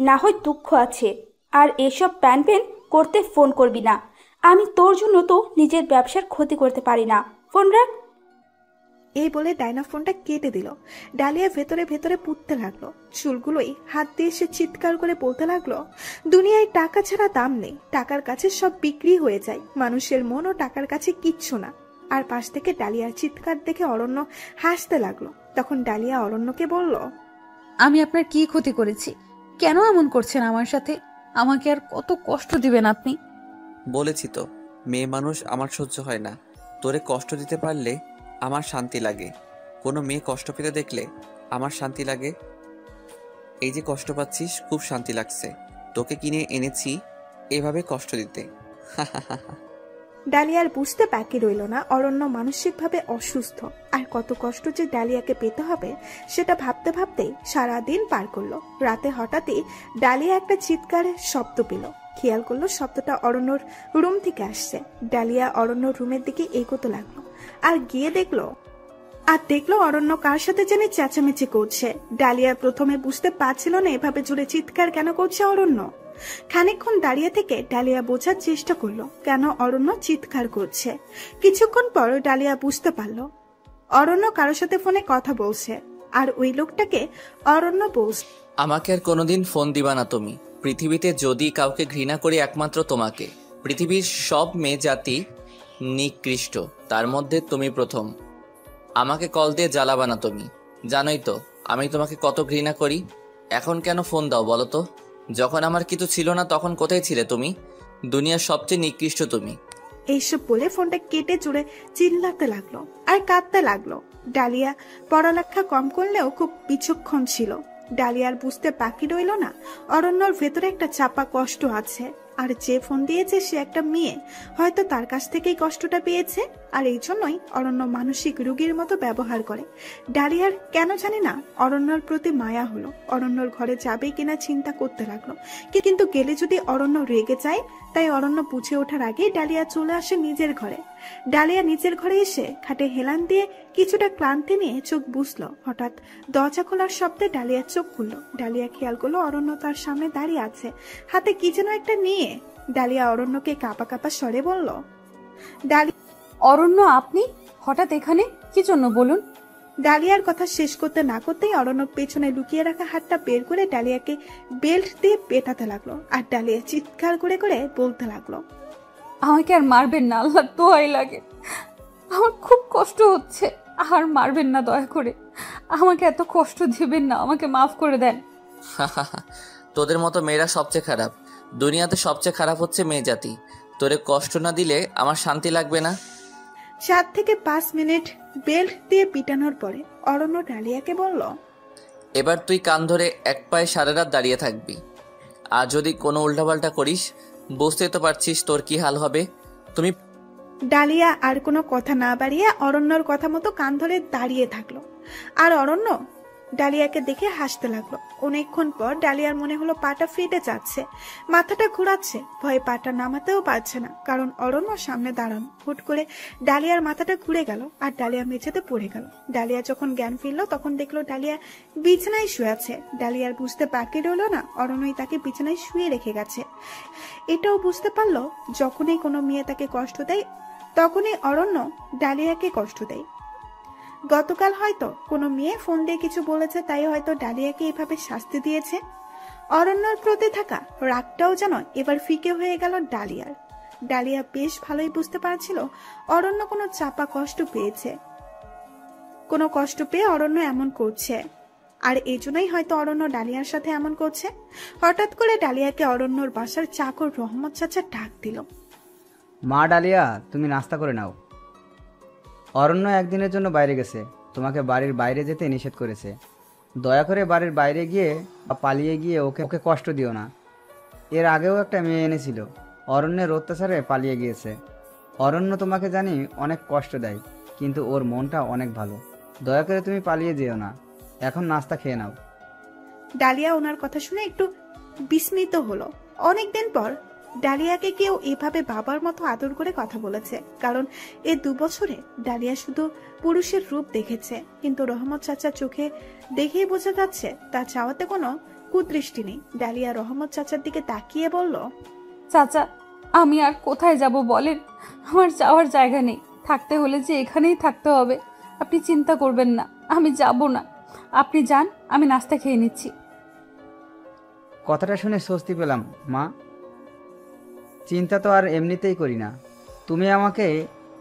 [SPEAKER 4] না হয় দুঃখ আছে। আর এসব প্যান প্যান করতে ফোন করবি না। আমি তোর জন্য তো নিজের ব্যবসার ক্ষতি করতে পারি না। ফোন রাখ।
[SPEAKER 5] এই বলে ডায়না ফোনটা কেটে দিল। ডালিয়া ভেতরে ভেতরে পুড়তে লাগলো। চুলগুলোই হাত দিয়ে সে চিৎকার করে বলতে লাগলো, দুনিয়ায় টাকা ছাড়া দাম নেই, টাকার কাছে সব বিক্রি হয়ে যায়, মানুষের মনও টাকার কাছে কিচ্ছু না। আর পাশ থেকে ডালিয়ার চিৎকার দেখে অরণ্য হাসতে লাগলো। তখন ডালিয়া অরণ্যকে বলল,
[SPEAKER 1] আমি আপনার কি ক্ষতি করেছি? কেন এমন করছেন আমার সাথে? আমাকে আর কত কষ্ট দিবেন আপনি?
[SPEAKER 6] বলেছি তো, মেয়ে মানুষ আমার সহ্য হয় না। তোরে কষ্ট দিতে পারলে আমার শান্তি লাগে। কোনো মেয়ে কষ্ট পেতে দেখলে আমার শান্তি লাগে। এই যে কষ্ট পাচ্ছিস, খুব শান্তি লাগছে। তোকে কিনে এনেছি এভাবে কষ্ট দিতে।
[SPEAKER 5] ডালিয়ার বুঝতে বাকি রইল না অরণ্য মানসিকভাবে অসুস্থ। আর কত কষ্ট যে ডালিয়াকে পেতে হবে সেটা ভাবতে ভাবতেই সারাদিন পার করলো। রাতে হঠাৎই ডালিয়া একটা চিৎকারের শব্দ পেল। খেয়াল করলো শব্দটা অরণ্যর রুম থেকে আসছে। ডালিয়া অরণ্যর রুমের দিকে এগোতে লাগলো আর দেখলো অরণ্য কার সাথে যেন চেঁচামেচি করছে। ডালিয়া প্রথমে বুঝতে পারছিল না এভাবে জোরে চিৎকার কেন করছে অরণ্য। খানিকক্ষণ দাঁড়িয়ে থেকে ডালিয়া বোঝার চেষ্টা করলো কেন অরণ্য চিৎকার করছে। কিছুক্ষণ পর ডালিয়া বুঝতে পারলো অরণ্য কারোর সাথে ফোনে কথা বলছে। আর ওই লোকটাকে অরণ্য বলছে,
[SPEAKER 8] আমাকে আর কোনোদিন ফোন দিবা না তুমি। পৃথিবীতে যদি কাউকে ঘৃণা করি একমাত্র তোমাকে। পৃথিবীর সব মেয়ে জাতি নিকৃষ্ট, তার মধ্যে তুমি প্রথম। আমাকে কল দিয়ে জ্বালাবা না তুমি। জানোই তো আমি তোমাকে কত ঘৃণা করি। এখন কেন ফোন দাও বলো তো? যখন আমার কিছু ছিল না তখন কোথায় ছিলে তুমি? দুনিয়ার সবচেয়ে নিকৃষ্ট তুমি।
[SPEAKER 5] এইসব বলে ফোনটা কেটে জুড়ে চিল্লাতে লাগলো আর কাঁদতে লাগলো। ডালিয়া পড়ালেখা কম করলেও খুব বিচক্ষণ ছিল। ডালিয়ার বুঝতে বাকি রইল না অরণ্যর ভেতরে একটা চাপা কষ্ট আছে। আর যে ফোন দিয়েছে সে একটা মেয়ে, হয়তো তার কাছ থেকেই কষ্টটা পেয়েছে। আর এই জন্যই অরণ্য মানসিক রোগীর মতো ব্যবহার করে। ডালিয়ার কেন জানি না অরণ্যর প্রতি মায়া হলো। অরণ্যর ঘরে যাবে কিনা চিন্তা করতে লাগলো, কিন্তু গেলে যদি অরণ্য রেগে যায়। তাই অরণ্য বুঝে ওঠার আগেই ডালিয়া চলে আসে নিজের ঘরে। ডালিয়া নিজের ঘরে এসে খাটে হেলান দিয়ে কিছুটা ক্লান্তি নিয়ে চোখ বুঝলো। হঠাৎ দরজা খোলার শব্দে ডালিয়া চোখ খুললো। ডালিয়া খেয়াল করলো অরণ্য তার সামনে দাঁড়িয়ে আছে, হাতে কি যেন একটা নিয়ে। ডালিয়া অরণ্যকে কাঁপা কাঁপা স্বরে বলল,
[SPEAKER 1] অরণ্য, আপনি হঠাৎ এখানে কি জন্য বলুন?
[SPEAKER 5] ডালিয়ার কথা শেষ করতে না করতেই অরণ্য পেছনে লুকিয়ে রাখা হাতটা বের করে ডালিয়াকে বেল্ট দিয়ে পেটাতে লাগলো। আর ডালিয়া চিৎকার করে করে বলতে লাগলো,
[SPEAKER 1] আমাকে আর মারবেন না, আল্লাহর দোহাই লাগে, আমার খুব কষ্ট হচ্ছে, আর মারবেন না দয়া করে, আমাকে এত কষ্ট দিবেন না, আমাকে মাফ করে দেন।
[SPEAKER 8] তোদের মতো মেয়েরা সবচেয়ে খারাপ। দুনিয়াতে সবচেয়ে খারাপ হচ্ছে মেয়ে জাতি। তোরে কষ্ট না দিলে আমার শান্তি লাগবে না।
[SPEAKER 5] 4 থেকে 5 মিনিট বেল্ট দিয়ে পিটানোর পরে অরণ্য ডালিয়াকে বলল,
[SPEAKER 8] এবার তুই কান ধরে এক পায়ে সারা রাত দাঁড়িয়ে থাকবি। আর যদি কোনো উল্টাপাল্টা করিস বুঝতেই তো পারছিস তোর কি হাল হবে। তুমি
[SPEAKER 5] ডালিয়া আর কোনো কথা না বাড়িয়ে অরণ্যর কথা মতো কান ধরে দাঁড়িয়ে থাকলো। আর অরণ্য ডালিয়াকে দেখে হাসতে লাগলো। অনেকক্ষণ পর ডালিয়ার মনে হলো পাটা ফেটে যাচ্ছে, মাথাটা ঘুরাচ্ছে, ভয়ে পাটা নামাতেও পারছে না, কারণ অরণ্য সামনে দাঁড়ানো। হুট করে ডালিয়ার মাথাটা ঘুরে গেল আর ডালিয়া মেঝেতে পড়ে গেল। ডালিয়া যখন জ্ঞান ফিরলো তখন দেখলো ডালিয়া বিছানায় শুয়ে আছে। ডালিয়ার বুঝতে বাকি রইল না অরণ্যই তাকে বিছানায় শুয়ে রেখে গেছে। এটাও বুঝতে পারলো যখনই কোনো মেয়ে তাকে কষ্ট দেয় তখনই অরণ্য ডালিয়াকে কষ্ট দেয়। গতকাল হয়তো কোনো মেয়ে ফোন দিয়ে কিছু বলেছে, তাই হয়তো ডালিয়াকে এভাবে শাস্তি দিয়েছে। অরণ্যর প্রতি থাকা রাগটাও যেন এবার ফিকে হয়ে গেল ডালিয়ার। ডালিয়া বেশ ভালোই বুঝতে পারছিল অরণ্য কোনো চাপা কষ্ট পেয়েছে, কোনো কষ্ট পেয়ে অরণ্য এমন করছে। আর এই জন্যই হয়তো অরণ্য ডালিয়ার সাথে এমন করছে। হঠাৎ করে ডালিয়াকে অরণ্যর বাসার চাকর রহমত চাচা ডাক দিল,
[SPEAKER 9] মা ডালিয়া, তুমি নাস্তা করে নাও। অরণ্য একদিনের জন্য বাইরে গেছে, তোমাকে বাড়ির বাইরে যেতে নিষেধ করেছে। দয়া করে বাড়ির বাইরে গিয়ে বা পালিয়ে গিয়ে ওকে কষ্ট দিও না। এর আগেও একটা মেয়ে এনেছিল, অরণ্যের অত্যাচারে পালিয়ে গিয়েছে। অরণ্য তোমাকে জানি অনেক কষ্ট দেয়, কিন্তু ওর মনটা অনেক ভালো। দয়া করে তুমি পালিয়ে যেও না, এখন নাস্তা খেয়ে নাও।
[SPEAKER 5] ডালিয়া ওনার কথা শুনে একটু বিস্মিত হলো। অনেকদিন পর ডালিয়াকে কেউ এভাবে বাবার মতো আদর করে কথা বলেছে। কারণ এই 2 বছরে ডালিয়া শুধু পুরুষের রূপ দেখেছে, কিন্তু রহমত চাচার চোখে দেখেই বোঝা যাচ্ছে তার চাওয়াতে কোনো কুদৃষ্টি নেই। ডালিয়া রহমত চাচার দিকে তাকিয়ে বলল,
[SPEAKER 10] চাচা, আমি আর কোথায় যাব বলেন? আমার যাওয়ার জায়গা নেই, থাকতে হলে যে এখানেই থাকতে হবে। আপনি চিন্তা করবেন না, আমি যাব না। আপনি যান, আমি নাস্তা খেয়ে নিচ্ছি।
[SPEAKER 9] কথাটা শুনে স্বস্তি পেলাম মা। চিন্তা তো আর এমনিতেই করি না, তুমি আমাকে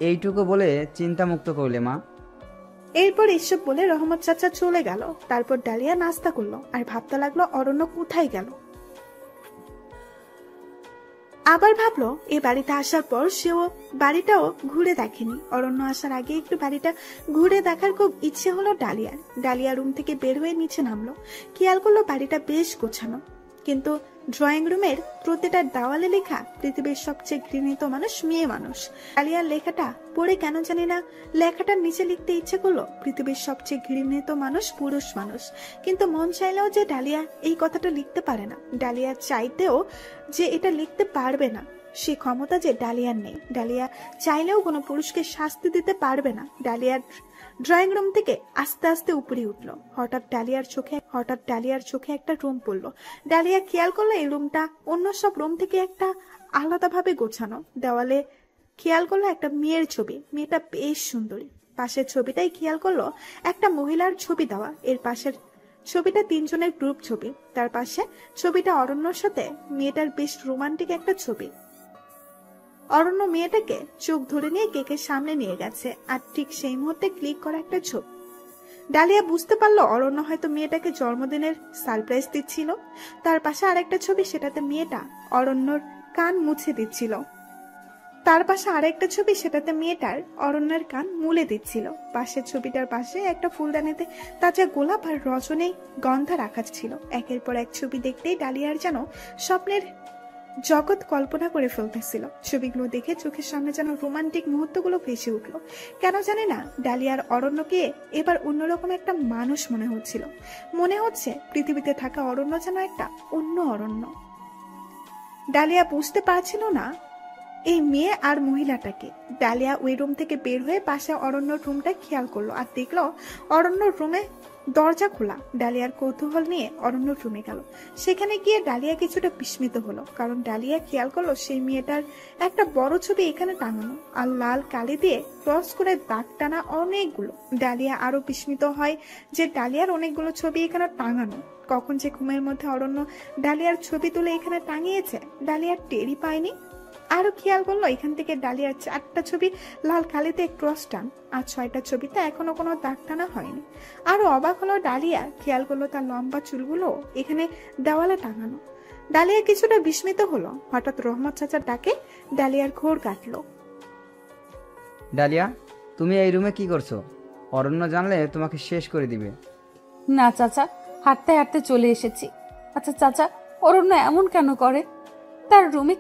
[SPEAKER 9] এইটুকু বলে চিন্তামুক্ত করলে মা।
[SPEAKER 5] এরপর এসব বলে রহমত চাচা চলে গেল। তারপর ডালিয়া নাস্তা করলো আর ভাবতে লাগলো অরণ্য কোথায় গেল। আবার ভাবলো এই বাড়িতে আসার পর সেও বাড়িটাও ঘুরে দেখেনি। অরণ্য আসার আগে একটু বাড়িটা ঘুরে দেখার খুব ইচ্ছে হলো ডালিয়ার। ডালিয়া রুম থেকে বের হয়ে নিচে নামলো। খেয়াল করলো বাড়িটা বেশ গোছানো, কিন্তু ড্রয়িং রুমের প্রতিটা দেওয়ালে লেখা পৃথিবীর সবচেয়ে ঘৃণিত মানুষ মেয়ে মানুষ। ডালিয়ার লেখাটা পড়ে কেন জানি না লেখাটার নিচে লিখতে ইচ্ছে করলো পৃথিবীর সবচেয়ে ঘৃণিত মানুষ পুরুষ মানুষ। কিন্তু মন চাইলেও যে ডালিয়া এই কথাটা লিখতে পারে না, ডালিয়া চাইতেও যে এটা লিখতে পারবে না, সে ক্ষমতা যে ডালিয়ার নেই। ডালিয়া চাইলেও কোনো পুরুষকে শাস্তি দিতে পারবে না। ডালিয়ার ড্রয়িং রুম থেকে আস্তে আস্তে উপরে উঠলো। হঠাৎ ডালিয়ার চোখে একটা রুম পড়লো। ডালিয়া খেয়াল করলো এই রুমটা অন্য সব রুম থেকে একটা আলাদাভাবে গোছানো। দেওয়ালে খেয়াল করলো একটা মেয়ের ছবি। মেয়েটা বেশ সুন্দরী। পাশের ছবিটাই খেয়াল করলো একটা মহিলার ছবি দেওয়া। এর পাশের ছবিটা 3 জনের গ্রুপ ছবি। তার পাশে ছবিটা অরণ্যর সাথে মেয়েটার বেশ রোমান্টিক একটা ছবি। অরণ্য মেয়েটাকে চোখ ধরে নিয়ে কেকের সামনে নিয়ে গেছে, আর ঠিক সেই মুহূর্তে ক্লিক করা একটা ছবি। ডালিয়া বুঝতে পারলো অরণ্য হয়তো মেয়েটাকে জন্মদিনের সারপ্রাইজ দিচ্ছিল। তার পাশে আরেকটা ছবি, সেটাতে মেয়েটা অরণ্যর কান মুছে দিচ্ছিল। তার পাশে আরেকটা ছবি, সেটাতে মেয়েটার অরণ্যের কান মুলে দিচ্ছিল। পাশের ছবিটার পাশে একটা ফুলদানিতে তাজা গোলাপ আর রজনী গন্ধা রাখা ছিল। একের পর এক ছবি দেখতেই ডালিয়ার যেন স্বপ্নের জগৎ কল্পনা করে ফেলতেছিল। ছবিগুলো দেখে চোখের সামনে যেন রোমান্টিক মুহূর্তগুলো ভেসে উঠলো। কেন জানে না ডালিয়ার অরণ্যকে এবার অন্যরকম একটা মানুষ মনে হচ্ছিল। মনে হচ্ছে পৃথিবীতে থাকা অরণ্য যেন একটা অন্য অরণ্য। ডালিয়া বুঝতে পারছিল না এই মেয়ে আর মহিলাটাকে। ডালিয়া ওই রুম থেকে বের হয়ে পাশে অরণ্যর রুমটা খেয়াল করলো আর দেখলো অরণ্যর রুমে দরজা খোলা। ডালিয়ার কৌতূহল নিয়ে অরণ্যর রুমে গেল। সেখানে গিয়ে ডালিয়া কিছুটা বিস্মিত হলো, কারণ ডালিয়া খেয়াল করলো সেই মেয়েটার একটা বড় ছবি এখানে টাঙানো, আর লাল কালি দিয়ে ক্রস করে দাগ টানা অনেকগুলো। ডালিয়া আরো বিস্মিত হয় যে ডালিয়ার অনেকগুলো ছবি এখানে টাঙানো। কখন যে ঘুমের মধ্যে অরণ্য ডালিয়ার ছবি তুলে এখানে টাঙিয়েছে ডালিয়ার টেরই পায়নি। আরো খেয়াল করলো এখান থেকে ডালিয়ার 4টা ছবি লাল কালিতে ক্রস টান, আর 6টা ছবিতে এখনো কোনো দাগ টানা হয়নি। আরো অবাক হলো ডালিয়া, খেয়াল করলো তার লম্বা চুলগুলো এখানে দেওয়ালে টাঙানো। ডালিয়া কিছুটা বিস্মিত হলো। হঠাৎ রহমত চাচার ডাকে ডালিয়ার ঘোর কাটলো।
[SPEAKER 9] ডালিয়া, তুমি এই রুমে কি করছো? অরণ্য জানলে তোমাকে শেষ করে দিবে।
[SPEAKER 10] না চাচা, হাঁটতে হাঁটতে চলে এসেছি। আচ্ছা চাচা, অরণ্য এমন কেন করে? তার রুমে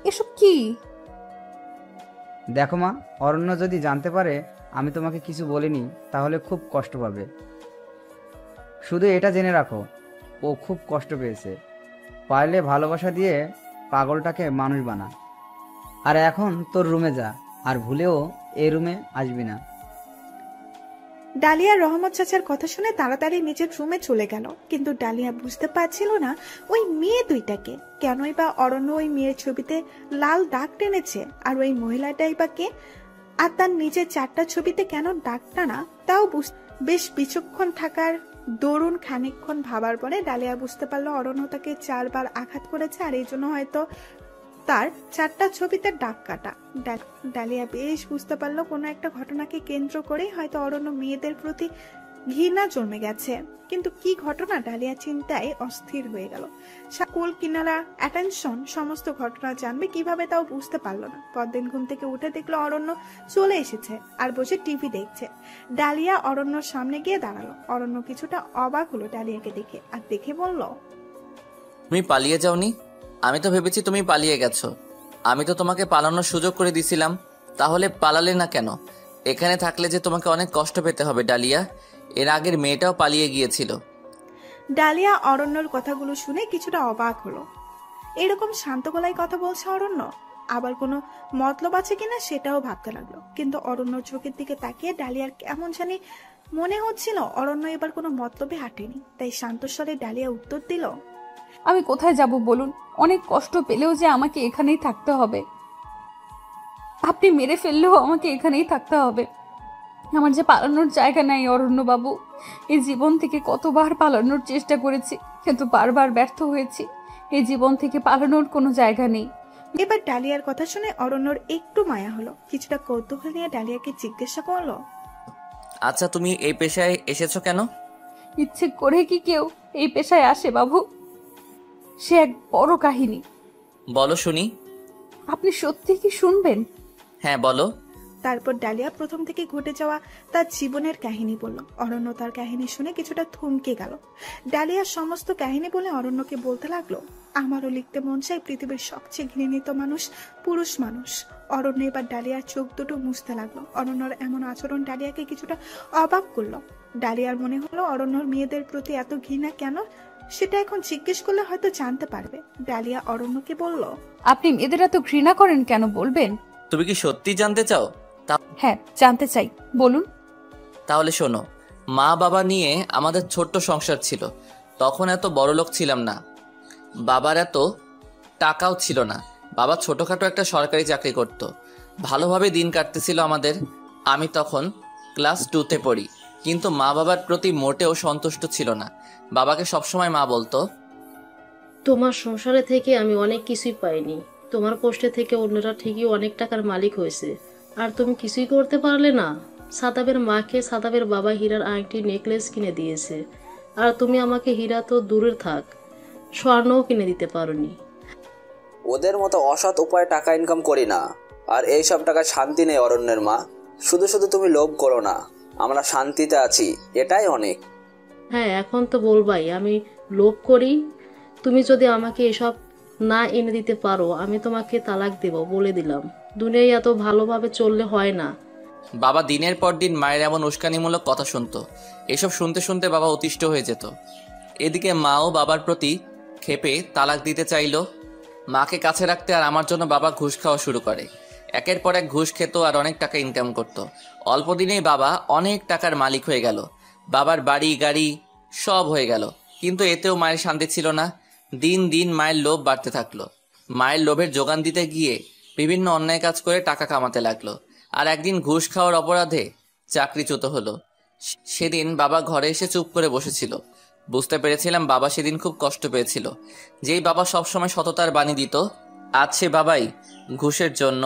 [SPEAKER 10] এসব কি?
[SPEAKER 9] দেখো মা, অরণ্য যদি জানতে পারে আমি তোমাকে কিছু বলিনি তাহলে খুব কষ্ট পাবে। শুধু এটা জেনে রাখো, ও খুব কষ্ট পেয়েছে। পারলে ভালোবাসা দিয়ে পাগলটাকে মানুষ বানা। আর এখন তোর রুমে যা, আর ভুলেও এই রুমে আসবি না।
[SPEAKER 5] ডালিয়া রহমত চাচার কথা শুনে তাড়াতাড়ি নিজের রুমে চলে গেল। কিন্তু ডালিয়া বুঝতে পারছিল না ওই মেয়ে দুইটাকে কেনই বা অরণ্য ওই মেয়ের ছবিতে লাল দাগ টেনেছে, আর ওই মহিলাটাই বা কে, আর তার নিজের 4টা ছবিতে কেন দাগ টানা তাও বেশ বিচক্ষণ থাকার দরুন খানিকক্ষণ ভাবার পরে ডালিয়া বুঝতে পারলো অরণ্য তাকে 4 বার আঘাত করেছে, আর এই জন্য হয়তো তার 4টা ছবিতে দাগ কাটা। ডালিয়া বেশ বুঝতে পারলো কোনো একটা ঘটনাকে কেন্দ্র করে হয়তো অরণ্য মেয়েদের প্রতি ঘৃণা জন্মে গেছে। কিন্তু কি ঘটনা, ডালিয়া চিন্তায় অস্থির হয়ে গেল। কুল কিনারা অ্যাটেনশন সমস্ত ঘটনা জানবে কিভাবে তাও বুঝতে পারলো না। পরদিন ঘুম থেকে উঠে দেখলো অরণ্য চলে এসেছে আর বসে টিভি দেখছে। ডালিয়া অরণ্যর সামনে গিয়ে দাঁড়ালো। অরণ্য কিছুটা অবাক হলো ডালিয়াকে দেখে, আর দেখে বলল,
[SPEAKER 8] তুমি পালিয়ে যাওনি? আমি তো ভেবেছি তুমি পালিয়ে গেছো। আমি তো তোমাকে পালানোর সুযোগ করে দিছিলাম, তাহলে পালালে না কেন? এখানে থাকলে যে তোমাকে অনেক কষ্ট পেতে হবে ডালিয়া। এর আগের মেয়েটাও পালিয়ে গিয়েছিল।
[SPEAKER 5] ডালিয়া অরণ্যর কথাগুলো শুনে কিছুটা অবাক হলো। এরকম শান্ত গলায় কথা বলছে অরণ্য, আবার কোনো মতলব আছে কিনা সেটাও ভাবতে লাগলো। কিন্তু অরণ্যর চোখের দিকে তাকিয়ে ডালিয়ার কেমন জানি মনে হচ্ছিল অরণ্য এবার কোনো মতলবে হাঁটেনি। তাই শান্ত স্বরে ডালিয়া উত্তর দিল,
[SPEAKER 10] আমি কোথায় যাব বলুন? অনেক কষ্ট পেলেও যে আমাকে এখানেই থাকতে হবে। আপনি মেরে ফেললেও আমাকে এখানেই থাকতে হবে। আমার যে পালানোর জায়গা নাই অরণ্যবাবু। এই জীবন থেকে কতবার পালানোর চেষ্টা করেছি, কিন্তু বারবার ব্যর্থ হয়েছি। এই জীবন থেকে পালানোর কোনো জায়গা নেই।
[SPEAKER 5] এবার ডালিয়ার কথা শুনে অরণ্যর একটু মায়া হলো। কিছুটা কৌতূহল নিয়ে ডালিয়াকে জিজ্ঞাসা করলো,
[SPEAKER 8] আচ্ছা, তুমি এই পেশায় এসেছো কেন?
[SPEAKER 10] ইচ্ছে করে কি কেউ এই পেশায় আসে বাবু? সে এক বড় কাহিনী।
[SPEAKER 8] বলো শুনি।
[SPEAKER 10] আপনি সত্যি কি শুনবেন?
[SPEAKER 8] হ্যাঁ বলো।
[SPEAKER 5] তারপর ডালিয়া প্রথম থেকে ঘটে যাওয়া তার জীবনের কাহিনী বলল। অরণ্য তার কাহিনী শুনে কিছুটা থমকে গেল। ডালিয়ার সমস্ত কাহিনী বলে অরণ্যকে বলতে লাগলো, আমারও লিখতে মন চায় পৃথিবীর সবচেয়ে ঘৃণিত মানুষ পুরুষ মানুষ। অরণ্য এবার ডালিয়ার চোখ দুটো মুছতে লাগলো। অরণ্যর এমন আচরণ ডালিয়াকে কিছুটা অবাক করলো। ডালিয়ার মনে হলো অরণ্যর মেয়েদের প্রতি এত ঘৃণা কেন, সেটা এখন জিজ্ঞেস করলে হয়তো জানতে পারবে। ডালিয়া অরণ্যকে বলল,
[SPEAKER 10] আপনি মেয়েদের এত ঘৃণা করেন কেন বলবেন?
[SPEAKER 8] তুমি কি সত্যি জানতে চাও?
[SPEAKER 10] হ্যাঁ জানতে চাই, বলুন।
[SPEAKER 8] তাহলে শোনো, মা বাবা নিয়ে আমাদের ছোট্ট সংসার ছিল। তখন এত বড়লোক ছিলাম না, বাবার এত টাকাও ছিল না। বাবা ছোটখাটো একটা সরকারি চাকরি করত, ভালোভাবে দিন কাটতেছিল আমাদের। আমি তখন ক্লাস 2তে পড়ি, কিন্তু মা বাবার প্রতি মোটেও সন্তুষ্ট ছিল না। বাবাকে সবসময় মা বলতো,
[SPEAKER 11] তোমার সংসারে থেকে আমি অনেক কিছুই পাইনি, তোমার কষ্টে থেকে অন্যরা ঠিকই অনেক টাকার মালিক হয়েছে, আর তুমি কিছুই করতে পারলে না। সাদাবের মাকে সাদাবের বাবা হীরার আংটি নেকলেস কিনে দিয়েছে, আর তুমি আমাকে হীরা তো দূরের থাক, স্বর্ণও কিনে দিতে পারোনি।
[SPEAKER 12] ওদের মতো অসৎ উপায়ে টাকা ইনকাম করি না, আর এইসব টাকা শান্তি নেই অরণ্যের মা। শুধু শুধু তুমি লোভ করো না, আমরা শান্তিতে আছি, এটাই অনেক।
[SPEAKER 11] হ্যাঁ, এখন তো বলবাই আমি লোভ করি। তুমি যদি আমাকে এসব না এনে দিতে পারো, আমি তোমাকে তালাক দেব, বলে দিলাম। দুনিয়ায় এত ভালোভাবে চললে হয় না।
[SPEAKER 8] বাবা দিনের পর দিন মায়ের এমন উস্কানিমূলক কথা শুনতো। এসব শুনতে শুনতে বাবা অতিষ্ঠ হয়ে যেত। এদিকে মাও বাবার প্রতি ক্ষেপে তালাক দিতে চাইলো। মাকে কাছে রাখতে আর আমার জন্য বাবা ঘুষ খাওয়া শুরু করে। একের পর এক ঘুষ খেত আর অনেক টাকা ইনকাম করত। অল্প দিনেই বাবা অনেক টাকার মালিক হয়ে গেল। বাবার বাড়ি গাড়ি সব হয়ে গেল, কিন্তু এতেও মায়ের শান্তি ছিল না। দিন দিন মায়ের লোভ বাড়তে থাকলো। মায়ের লোভের যোগান দিতে গিয়ে বিভিন্ন অন্যায় কাজ করে টাকা কামাতে লাগলো। আর একদিন ঘুষ খাওয়ার অপরাধে চাকরিচ্যুত হলো। সেদিন বাবা ঘরে এসে চুপ করে বসেছিল। বুঝতে পেরেছিলাম বাবা সেদিন খুব কষ্ট পেয়েছিল। যেই বাবা সবসময় সততার বাণী দিত, আজ সে বাবাই ঘুষের জন্য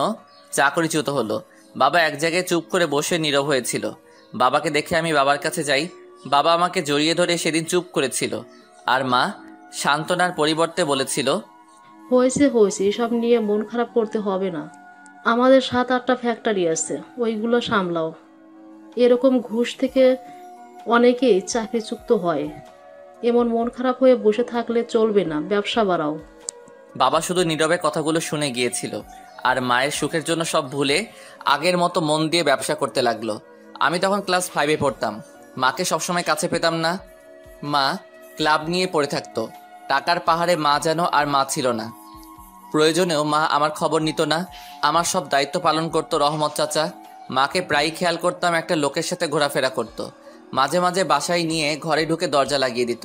[SPEAKER 8] চাকরিচ্যুত হলো। বাবা এক জায়গায় চুপ করে বসে নীরব হয়েছিল। বাবাকে দেখে আমি বাবার কাছে যাই। বাবা আমাকে জড়িয়ে ধরে সেদিন চুপ করেছিল, আর মা সান্ত্বনার পরিবর্তে বলেছিল,
[SPEAKER 11] হয়েছে হয়েছে, এসব নিয়ে মন খারাপ করতে হবে না। আমাদের 7-8টা ফ্যাক্টরি আছে, ওইগুলো সামলাও। এরকম ঘুষ থেকে অনেকেই চাকরিচ্যুত হয়। এমন মন খারাপ হয়ে বসে থাকলে চলবে না, ব্যবসা বাড়াও।
[SPEAKER 8] বাবা শুধু নীরবে কথাগুলো শুনে গিয়েছিল, আর মায়ের সুখের জন্য সব ভুলে আগের মতো মন দিয়ে ব্যবসা করতে লাগলো। আমি তখন ক্লাস 5-এ পড়তাম। মাকে সবসময় কাছে পেতাম না। মা ক্লাব নিয়ে পড়ে থাকতো। টাকার পাহাড়ে মা যেন আর মা ছিল না। প্রয়োজনেও মা আমার খবর নিত না। আমার সব দায়িত্ব পালন করতো রহমত চাচা। মাকে প্রায়ই খেয়াল করতাম একটা লোকের সাথে ঘোরাফেরা করত। মাঝে মাঝে বাসায় নিয়ে ঘরে ঢুকে দরজা লাগিয়ে দিত।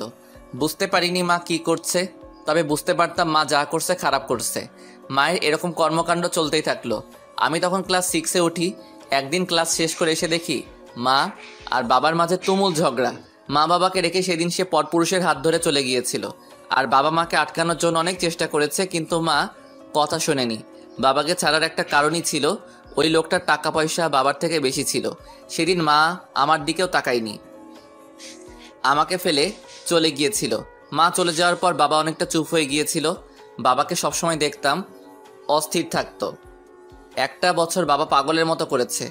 [SPEAKER 8] বুঝতে পারিনি মা কি করছে, তবে বুঝতে পারতাম মা যা করছে খারাপ করছে। মায়ের এরকম কর্মকাণ্ড চলতেই থাকলো। আমি তখন ক্লাস 6-এ উঠি। একদিন ক্লাস শেষ করে এসে দেখি মা আর বাবার মাঝে তুমুল ঝগড়া। মা বাবাকে রেখে সেদিন সে পরপুরুষের হাত ধরে চলে গিয়েছিল, আর বাবা মাকে আটকানোর জন্য অনেক চেষ্টা করেছে, কিন্তু মা কথা শোনেনি। বাবাকে ছাড়ার একটা কারণই ছিল, ওই লোকটার টাকা পয়সা বাবার থেকে বেশি ছিল। সেদিন মা আমার দিকেও তাকায়নি, আমাকে ফেলে চলে গিয়েছিল। মা চলে যাওয়ার পর বাবা অনেকটা চুপ হয়ে গিয়েছিল। বাবাকে সবসময় দেখতাম অস্থির থাকতো। একটা বছর বাবা পাগলের মতো করেছে।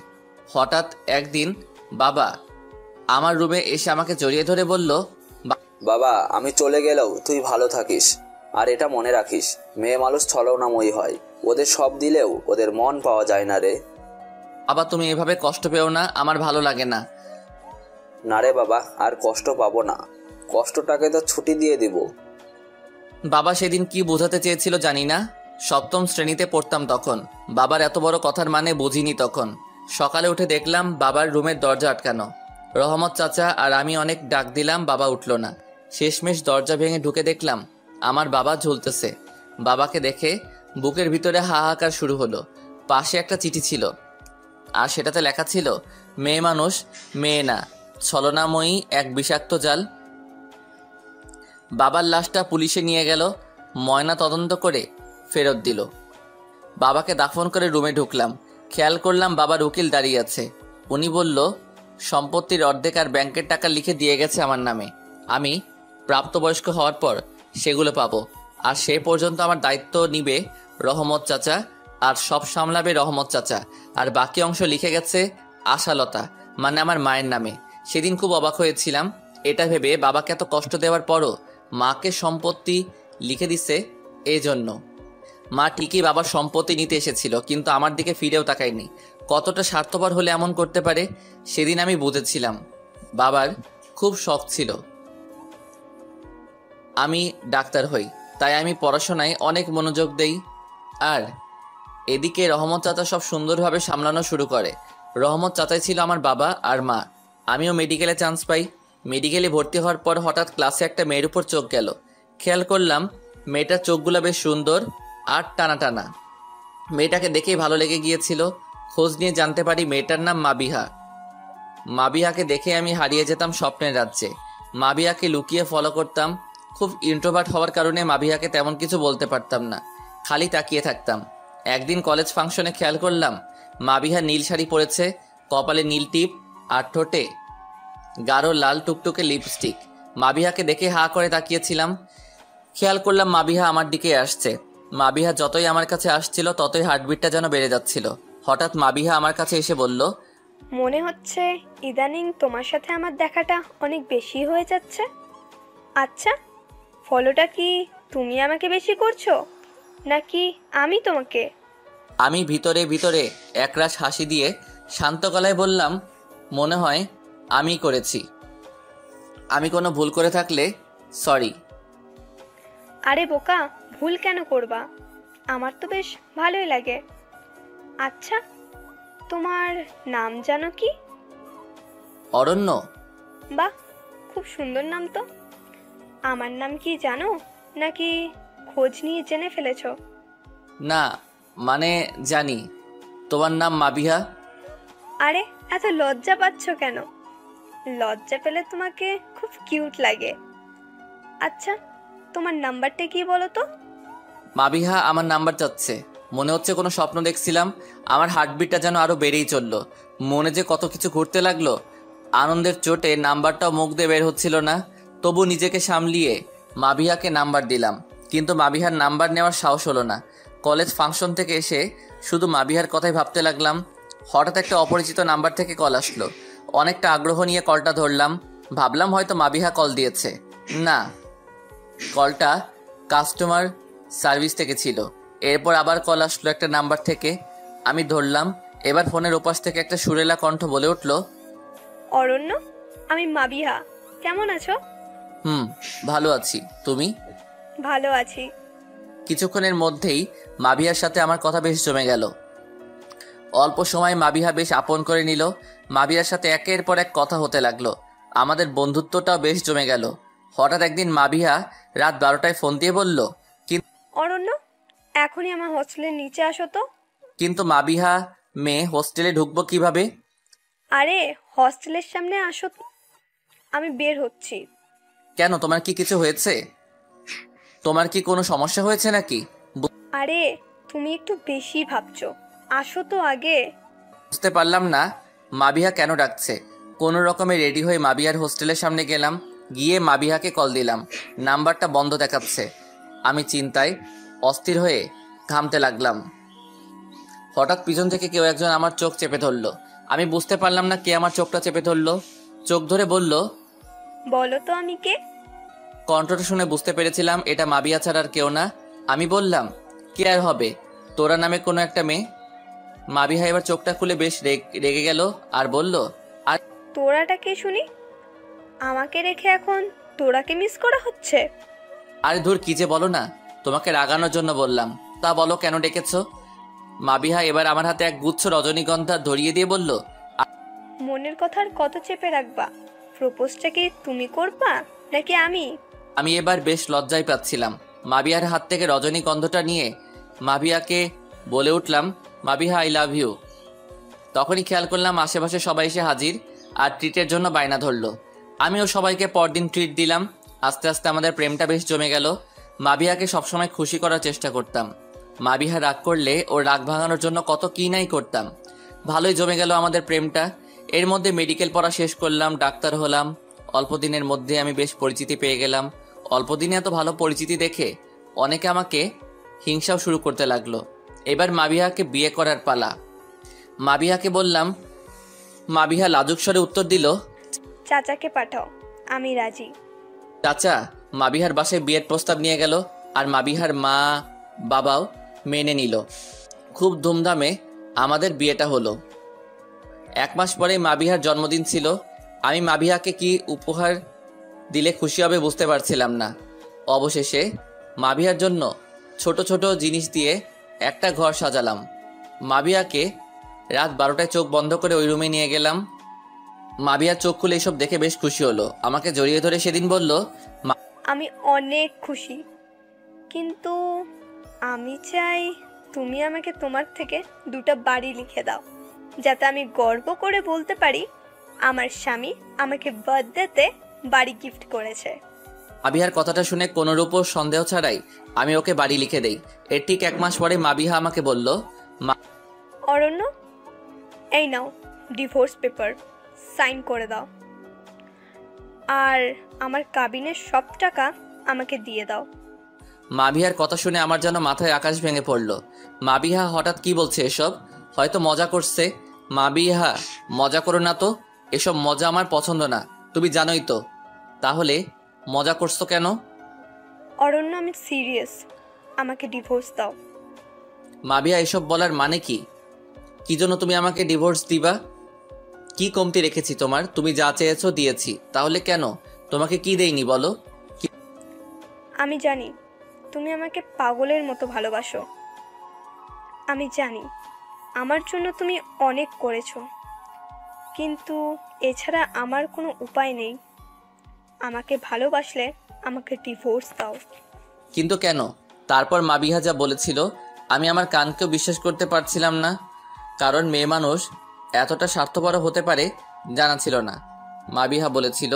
[SPEAKER 8] হঠাৎ একদিন বাবা আমার রুমে এসে আমাকে জড়িয়ে ধরে বলল,
[SPEAKER 12] বাবা আমি চলে গেলেও তুই ভালো থাকিস, আর এটা মনে রাখিস, মেয়ে মানুষ ছলনাময়ী হয়, ওদের সব দিলেও ওদের মন পাওয়া যায় না রে।
[SPEAKER 8] বাবা তুমি এভাবে কষ্ট পেও না, আমার ভালো লাগে না।
[SPEAKER 12] না রে বাবা, আর কষ্ট পাবো না, কষ্টটাকে তো ছুটি দিয়ে দিব।
[SPEAKER 8] বাবা সেদিন কি বোঝাতে চেয়েছিল জানি না, সপ্তম শ্রেণীতে পড়তাম তখন। বাবার এত বড় কথার মানে বুঝিনি তখন। সকালে উঠে দেখলাম বাবার রুমের দরজা আটকানো। রহমত চাচা আর আমি অনেক ডাক দিলাম, বাবা উঠল না। শেষমেশ দরজা ভেঙে ঢুকে দেখলাম আমার বাবা ঝুলতেছে। বাবাকে দেখে বুকের ভিতরে হাহাকার শুরু হলো। পাশে একটা চিঠি ছিল, আর সেটাতে লেখা ছিল, মেয়ে মানুষ মেয়ে না, ছলনাময়ী এক বিষাক্ত জাল। বাবার লাশটা পুলিশে নিয়ে গেল, ময়না তদন্ত করে ফেরত দিল। বাবাকে দাফন করে রুমে ঢুকলাম। খেয়াল করলাম বাবার উকিল দাঁড়িয়ে আছে। উনি বলল, সম্পত্তির অর্ধেক আর ব্যাংকের টাকা লিখে দিয়ে গেছে আমার নামে। আমি প্রাপ্তবয়স্ক হওয়ার পর সেগুলো পাবো, আর সে পর্যন্ত আমার দায়িত্ব নিবে রহমত চাচা, আর সব সামলাবে রহমত চাচা। আর বাকি অংশ লিখে গেছে আশালতা, মানে আমার মায়ের নামে। সেদিন খুব অবাক হয়েছিলাম এটা ভেবে, বাবাকে এত কষ্ট দেওয়ার পরও মাকে সম্পত্তি লিখে দিছে। এই জন্য মা ঠিকই বাবার সম্পত্তি নিতে এসেছিল, কিন্তু আমার দিকে ফিরেও তাকায়নি। কতটা স্বার্থপর হলে এমন করতে পারে সেদিন আমি বুঝেছিলাম। বাবার খুব শখ ছিল আমি ডাক্তার হই, তাই আমি পড়াশোনায় অনেক মনোযোগ দেই। আর এদিকে রহমত চাচা সব সুন্দরভাবে সামলানো শুরু করে। রহমত চাচাই ছিল আমার বাবা আর মা। আমিও মেডিকেলে চান্স পাই। মেডিকেলে ভর্তি হওয়ার পর হঠাৎ ক্লাসে একটা মেয়ের উপর চোখ গেল। খেয়াল করলাম মেয়েটার চোখগুলো বেশ সুন্দর আর টানা টানা। মেয়েটাকে দেখেই ভালো লেগে গিয়েছিল। খোঁজ নিয়ে জানতে পারি মেয়েটার নাম মাবিহা। মাবিহাকে দেখে আমি হারিয়ে যেতাম স্বপ্নের রাজ্যে। মাবিহাকে লুকিয়ে ফলো করতাম। খুব ইন্ট্রোভার্ট হওয়ার কারণে মাবিহাকে তেমন কিছু বলতে পারতাম না, খালি তাকিয়ে থাকতাম। একদিন কলেজ ফাংশনে খেয়াল করলাম মাবিহা নীল শাড়ি পরেছে, কপালে নীল টিপ আর ঠোঁটে গাঢ় লাল টুকটুকে লিপস্টিক। মাবিহাকে দেখে হা করে তাকিয়েছিলাম। খেয়াল করলাম মাবিহা আমার দিকে আসছে। মাবিহা যতই আমার কাছে আসছিল ততই হার্টবিটটা যেন বেড়ে যাচ্ছিল। হঠাৎ মাবিহা আমার কাছে এসে বলল,
[SPEAKER 13] মনে হচ্ছে ইদানিং তোমার সাথে আমার দেখাটা অনেক বেশি হয়ে যাচ্ছে। আচ্ছা, ফলোটা কি তুমি আমাকে বেশি করছো নাকি আমি তোমাকে?
[SPEAKER 8] আমি ভিতরে ভিতরে একরাশ হাসি দিয়ে শান্ত গলায় বললাম, মনে হয় আমি করেছি। আমি কোনো ভুল করে থাকলে সরি।
[SPEAKER 13] আরে বোকা, ভুল কেন করবা? আমার তো বেশ ভালোই লাগে। আচ্ছা, তোমার নাম জানো কি?
[SPEAKER 8] অরণ্য।
[SPEAKER 13] বাহ, খুব সুন্দর নাম তো। আমার নাম কি জানো নাকি খোঁজ নিয়ে জেনে ফেলেছো?
[SPEAKER 8] না, মানে জানি। তোমার নাম মাবিহা।
[SPEAKER 13] আরে এত লজ্জা পাচ্ছ কেন? লজ্জা পেলে তোমাকে খুব কিউট লাগে। আচ্ছা, তোমার নাম্বারটা কি বলো তো?
[SPEAKER 8] মাবিহা আমার নাম্বার চাচ্ছে। মনে হচ্ছে কোনো স্বপ্ন দেখছিলাম। আমার হার্টবিটটা যেন আরো বেড়েই চলল। মনে যে কত কিছু ঘুরতে লাগলো। আনন্দের চোটে নাম্বারটাও মুখ দিয়ে বের হচ্ছিল না। তবু নিজেকে সামলিয়ে মাবিহাকে নাম্বার দিলাম, কিন্তু মাবিহার নাম্বার নেওয়ার সাহস হলো না। কলেজ ফাংশন থেকে এসে শুধু মাবিহার কথাই ভাবতে লাগলাম। হঠাৎ একটা অপরিচিত নাম্বার থেকে কল আসলো। অনেকটা আগ্রহ নিয়ে কলটা ধরলাম। ভাবলাম হয়তো মাবিহা কল দিয়েছে। না, কলটা কাস্টমার সার্ভিস থেকে ছিল। এরপর আবার কল আসলো একটা নাম্বার থেকে। আমি ধরলাম। এবার ফোনের ওপাশ থেকে একটা সুরেলা কণ্ঠ বলে উঠল,
[SPEAKER 13] অরণ্য, আমি মাবিহা। কেমন আছো?
[SPEAKER 8] ভালো আছি। তুমি?
[SPEAKER 13] ভালো আছি।
[SPEAKER 8] কিছুক্ষণের মধ্যেই মাবিহার সাথে আমার কথা বেশ জমে গেল। অল্প সময় মাবিহা বেশ আপন করে নিল। মাবিহার সাথে একের পর এক কথা হতে লাগলো। আমাদের বন্ধুত্বটাও বেশ জমে গেল। হঠাৎ একদিন মাবিহা রাত 12টায় ফোন দিয়ে বলল,
[SPEAKER 13] অরণ্য, এখনই আমার হোস্টেলের নিচে আসো তো।
[SPEAKER 8] কিন্তু মাবিহা মেয়ে, হোস্টেলে ঢুকবো কিভাবে?
[SPEAKER 13] আরে হস্টেলের সামনে আসো, আমি বের হচ্ছি।
[SPEAKER 8] কেন, তোমার কি কিছু হয়েছে? তোমার কি কোনো সমস্যা হয়েছে নাকি?
[SPEAKER 13] আরে তুমি একটু বেশি ভাবছো, আসো তো আগে।
[SPEAKER 8] বুঝতে পারলাম না মাবিহা কেন ডাকছে। কোনো রকমে রেডি হয়ে মাবিহার হোস্টেলের সামনে গেলাম। গিয়ে মাবিহাকে কল দিলাম। নাম্বারটা বন্ধ দেখাচ্ছে। আমি চিন্তায় অস্থির হয়ে ঘামতে লাগলাম। হঠাৎ পিছন থেকে কেউ একজন আমার চোখ চেপে ধরলো। আমি বুঝতে পারলাম না কে আমার চোখটা চেপে ধরলো। চোখ ধরে বলল,
[SPEAKER 13] বলো তো আমি কে?
[SPEAKER 8] কণ্ঠটা শুনে বুঝতে পেরেছিলাম এটা মাবিহা ছাড়া আর কেউ না। আমি বললাম, কে আর হবে, তোরা নামে কোনো একটা মেয়ে। মাবিহা এবার চোখটা খুলে বেশ রেগে গেল আর বলল, আর
[SPEAKER 13] তোরাটা কে শুনি? আমাকে রেখে এখন তোরাকে মিস করা হচ্ছে?
[SPEAKER 8] আরে ধুর, কি যে বলো না, তোমাকে রাগানোর জন্য বললাম। তা বলো কেন ডেকেছো? মাবিহা এবার আমার হাতে এক গুচ্ছ রজনীগন্ধা ধরিয়ে দিয়ে বলল,
[SPEAKER 13] মনের কথা আর কত চেপে রাখবা? প্রপোজটা কি তুমি করবা নাকি আমি?
[SPEAKER 8] আমি এবার বেশ লজ্জায় পাচ্ছিলাম। মাবিহার হাত থেকে রজনীগন্ধটা নিয়ে মাবিয়াকে বলে উঠলাম, মাবিহা আই লাভ ইউ। তখনই খেয়াল করলাম আশেপাশে সবাই এসে হাজির আর ট্রিটের জন্য বায়না ধরলো। আমিও সবাইকে পরদিন ট্রিট দিলাম। আস্তে আস্তে আমাদের প্রেমটা বেশ জমে গেল। মাবিহাকে সবসময় খুশি করার চেষ্টা করতাম। মাবিহা রাগ করলে ওর রাগ ভাঙানোর জন্য কত কি নাই করতাম। ভালোই জমে গেল আমাদের প্রেমটা। এর মধ্যে মেডিকেল পড়া শেষ করলাম, ডাক্তার হলাম। অল্প দিনের মধ্যে আমি বেশ পরিচিতি পেয়ে গেলাম। অল্প দিনে এত ভালো পরিচিতি দেখে অনেকে আমাকে হিংসাও শুরু করতে লাগলো। এবার মাবিহাকে বিয়ে করার পালা। মাবিহাকে বললাম। মাবিহা লাজুক স্বরে উত্তর দিল,
[SPEAKER 13] চাচাকে পাঠাও, আমি রাজি।
[SPEAKER 8] চাচা মাবিহার বাসায় বিয়ের প্রস্তাব নিয়ে গেল আর মাবিহার মা বাবাও মেনে নিল। খুব ধুমধামে আমাদের বিয়েটা হলো। 1 মাস পরে মাবিহার জন্মদিন ছিল। আমি মাবিহাকে কি উপহার দিলে খুশি হবে বুঝতে পারছিলাম না। অবশেষে মাবিহার জন্য ছোট ছোট জিনিস দিয়ে একটা ঘর সাজালাম। মাবিহাকে রাত 12টায় চোখ বন্ধ করে ওই রুমে নিয়ে গেলাম। মাবিহার চোখ খুলে এসব দেখে বেশ খুশি হলো। আমাকে জড়িয়ে ধরে সেদিন বলল,
[SPEAKER 13] আমি অনেক খুশি, কিন্তু আমি চাই তুমি আমাকে তোমার থেকে 2টা বাড়ি লিখে দাও, যাতে আমি গর্ব করে বলতে পারি আমার স্বামী আমাকে বার্থডেতে বাড়ি গিফট করেছে।
[SPEAKER 8] মাবিহার কথাটা শুনে কোনোরূপও সন্দেহ ছাড়াই আমি ওকে বাড়ি লিখে দেই। এর ঠিক 1 মাস পরে মাবিহা আমাকে বলল,
[SPEAKER 13] অরণ্য, এই নাও ডিভোর্স পেপার, সাইন করে দাও, আর আমার কাবিনের সব টাকা আমাকে দিয়ে দাও।
[SPEAKER 8] মাবিহার কথা শুনে আমার যেন মাথায় আকাশ ভেঙে পড়ল। মাবিহা হঠাৎ কি বলছে এসব? হয়তো মজা করছে। মাবিহা, মজা করো না তো, এসব মজা আমার পছন্দ না, তুমি জানোই তো। তাহলে মজা করছো কেন?
[SPEAKER 13] অরণ্য, আমি সিরিয়াস, আমাকে ডিভোর্স দাও।
[SPEAKER 8] মাবিহা, এসব বলার মানে কি? কি জন্য তুমি আমাকে ডিভোর্স দিবা? কি কমতি রেখেছি তোমার? তুমি যা চেয়েছো দিয়েছি, তাহলে কেন? তোমাকে কি দেইনি বলো?
[SPEAKER 13] আমি জানি তুমি আমাকে পাগলের মতো ভালোবাসো। আমি জানি আমার জন্য তুমি অনেক করেছো, কিন্তু এছাড়া আমার কোনো উপায় নেই। আমাকে ভালোবাসলে আমাকে ডিভোর্স দাও।
[SPEAKER 8] কিন্তু কেন? তারপর মাবিহা যা বলেছিল আমি আমার কানকেও বিশ্বাস করতে পারছিলাম না, কারণ মেয়ে মানুষ এতটা স্বার্থপর হতে পারে জানা ছিল না। মাবিহা বলেছিল,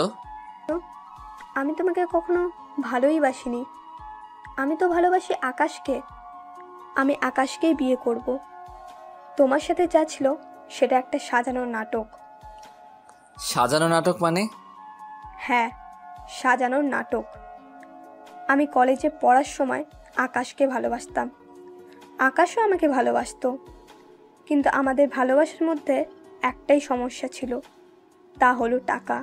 [SPEAKER 13] আমি তোমাকে কখনো ভালোই বাসিনি, আমি তো ভালোবাসি আকাশকে। আমি আকাশকেই বিয়ে করব। তোমার সাথে যা ছিল সেটা একটা সাজানো নাটক।
[SPEAKER 8] সাজানো নাটক মানে?
[SPEAKER 13] হ্যাঁ, সাজানো নাটক। আমি কলেজে পড়ার সময় আকাশকে ভালোবাসতাম, আকাশও আমাকে ভালোবাসতো, কিন্তু আমাদের ভালোবাসার মধ্যে একটাই সমস্যা ছিল, তা হলো টাকা।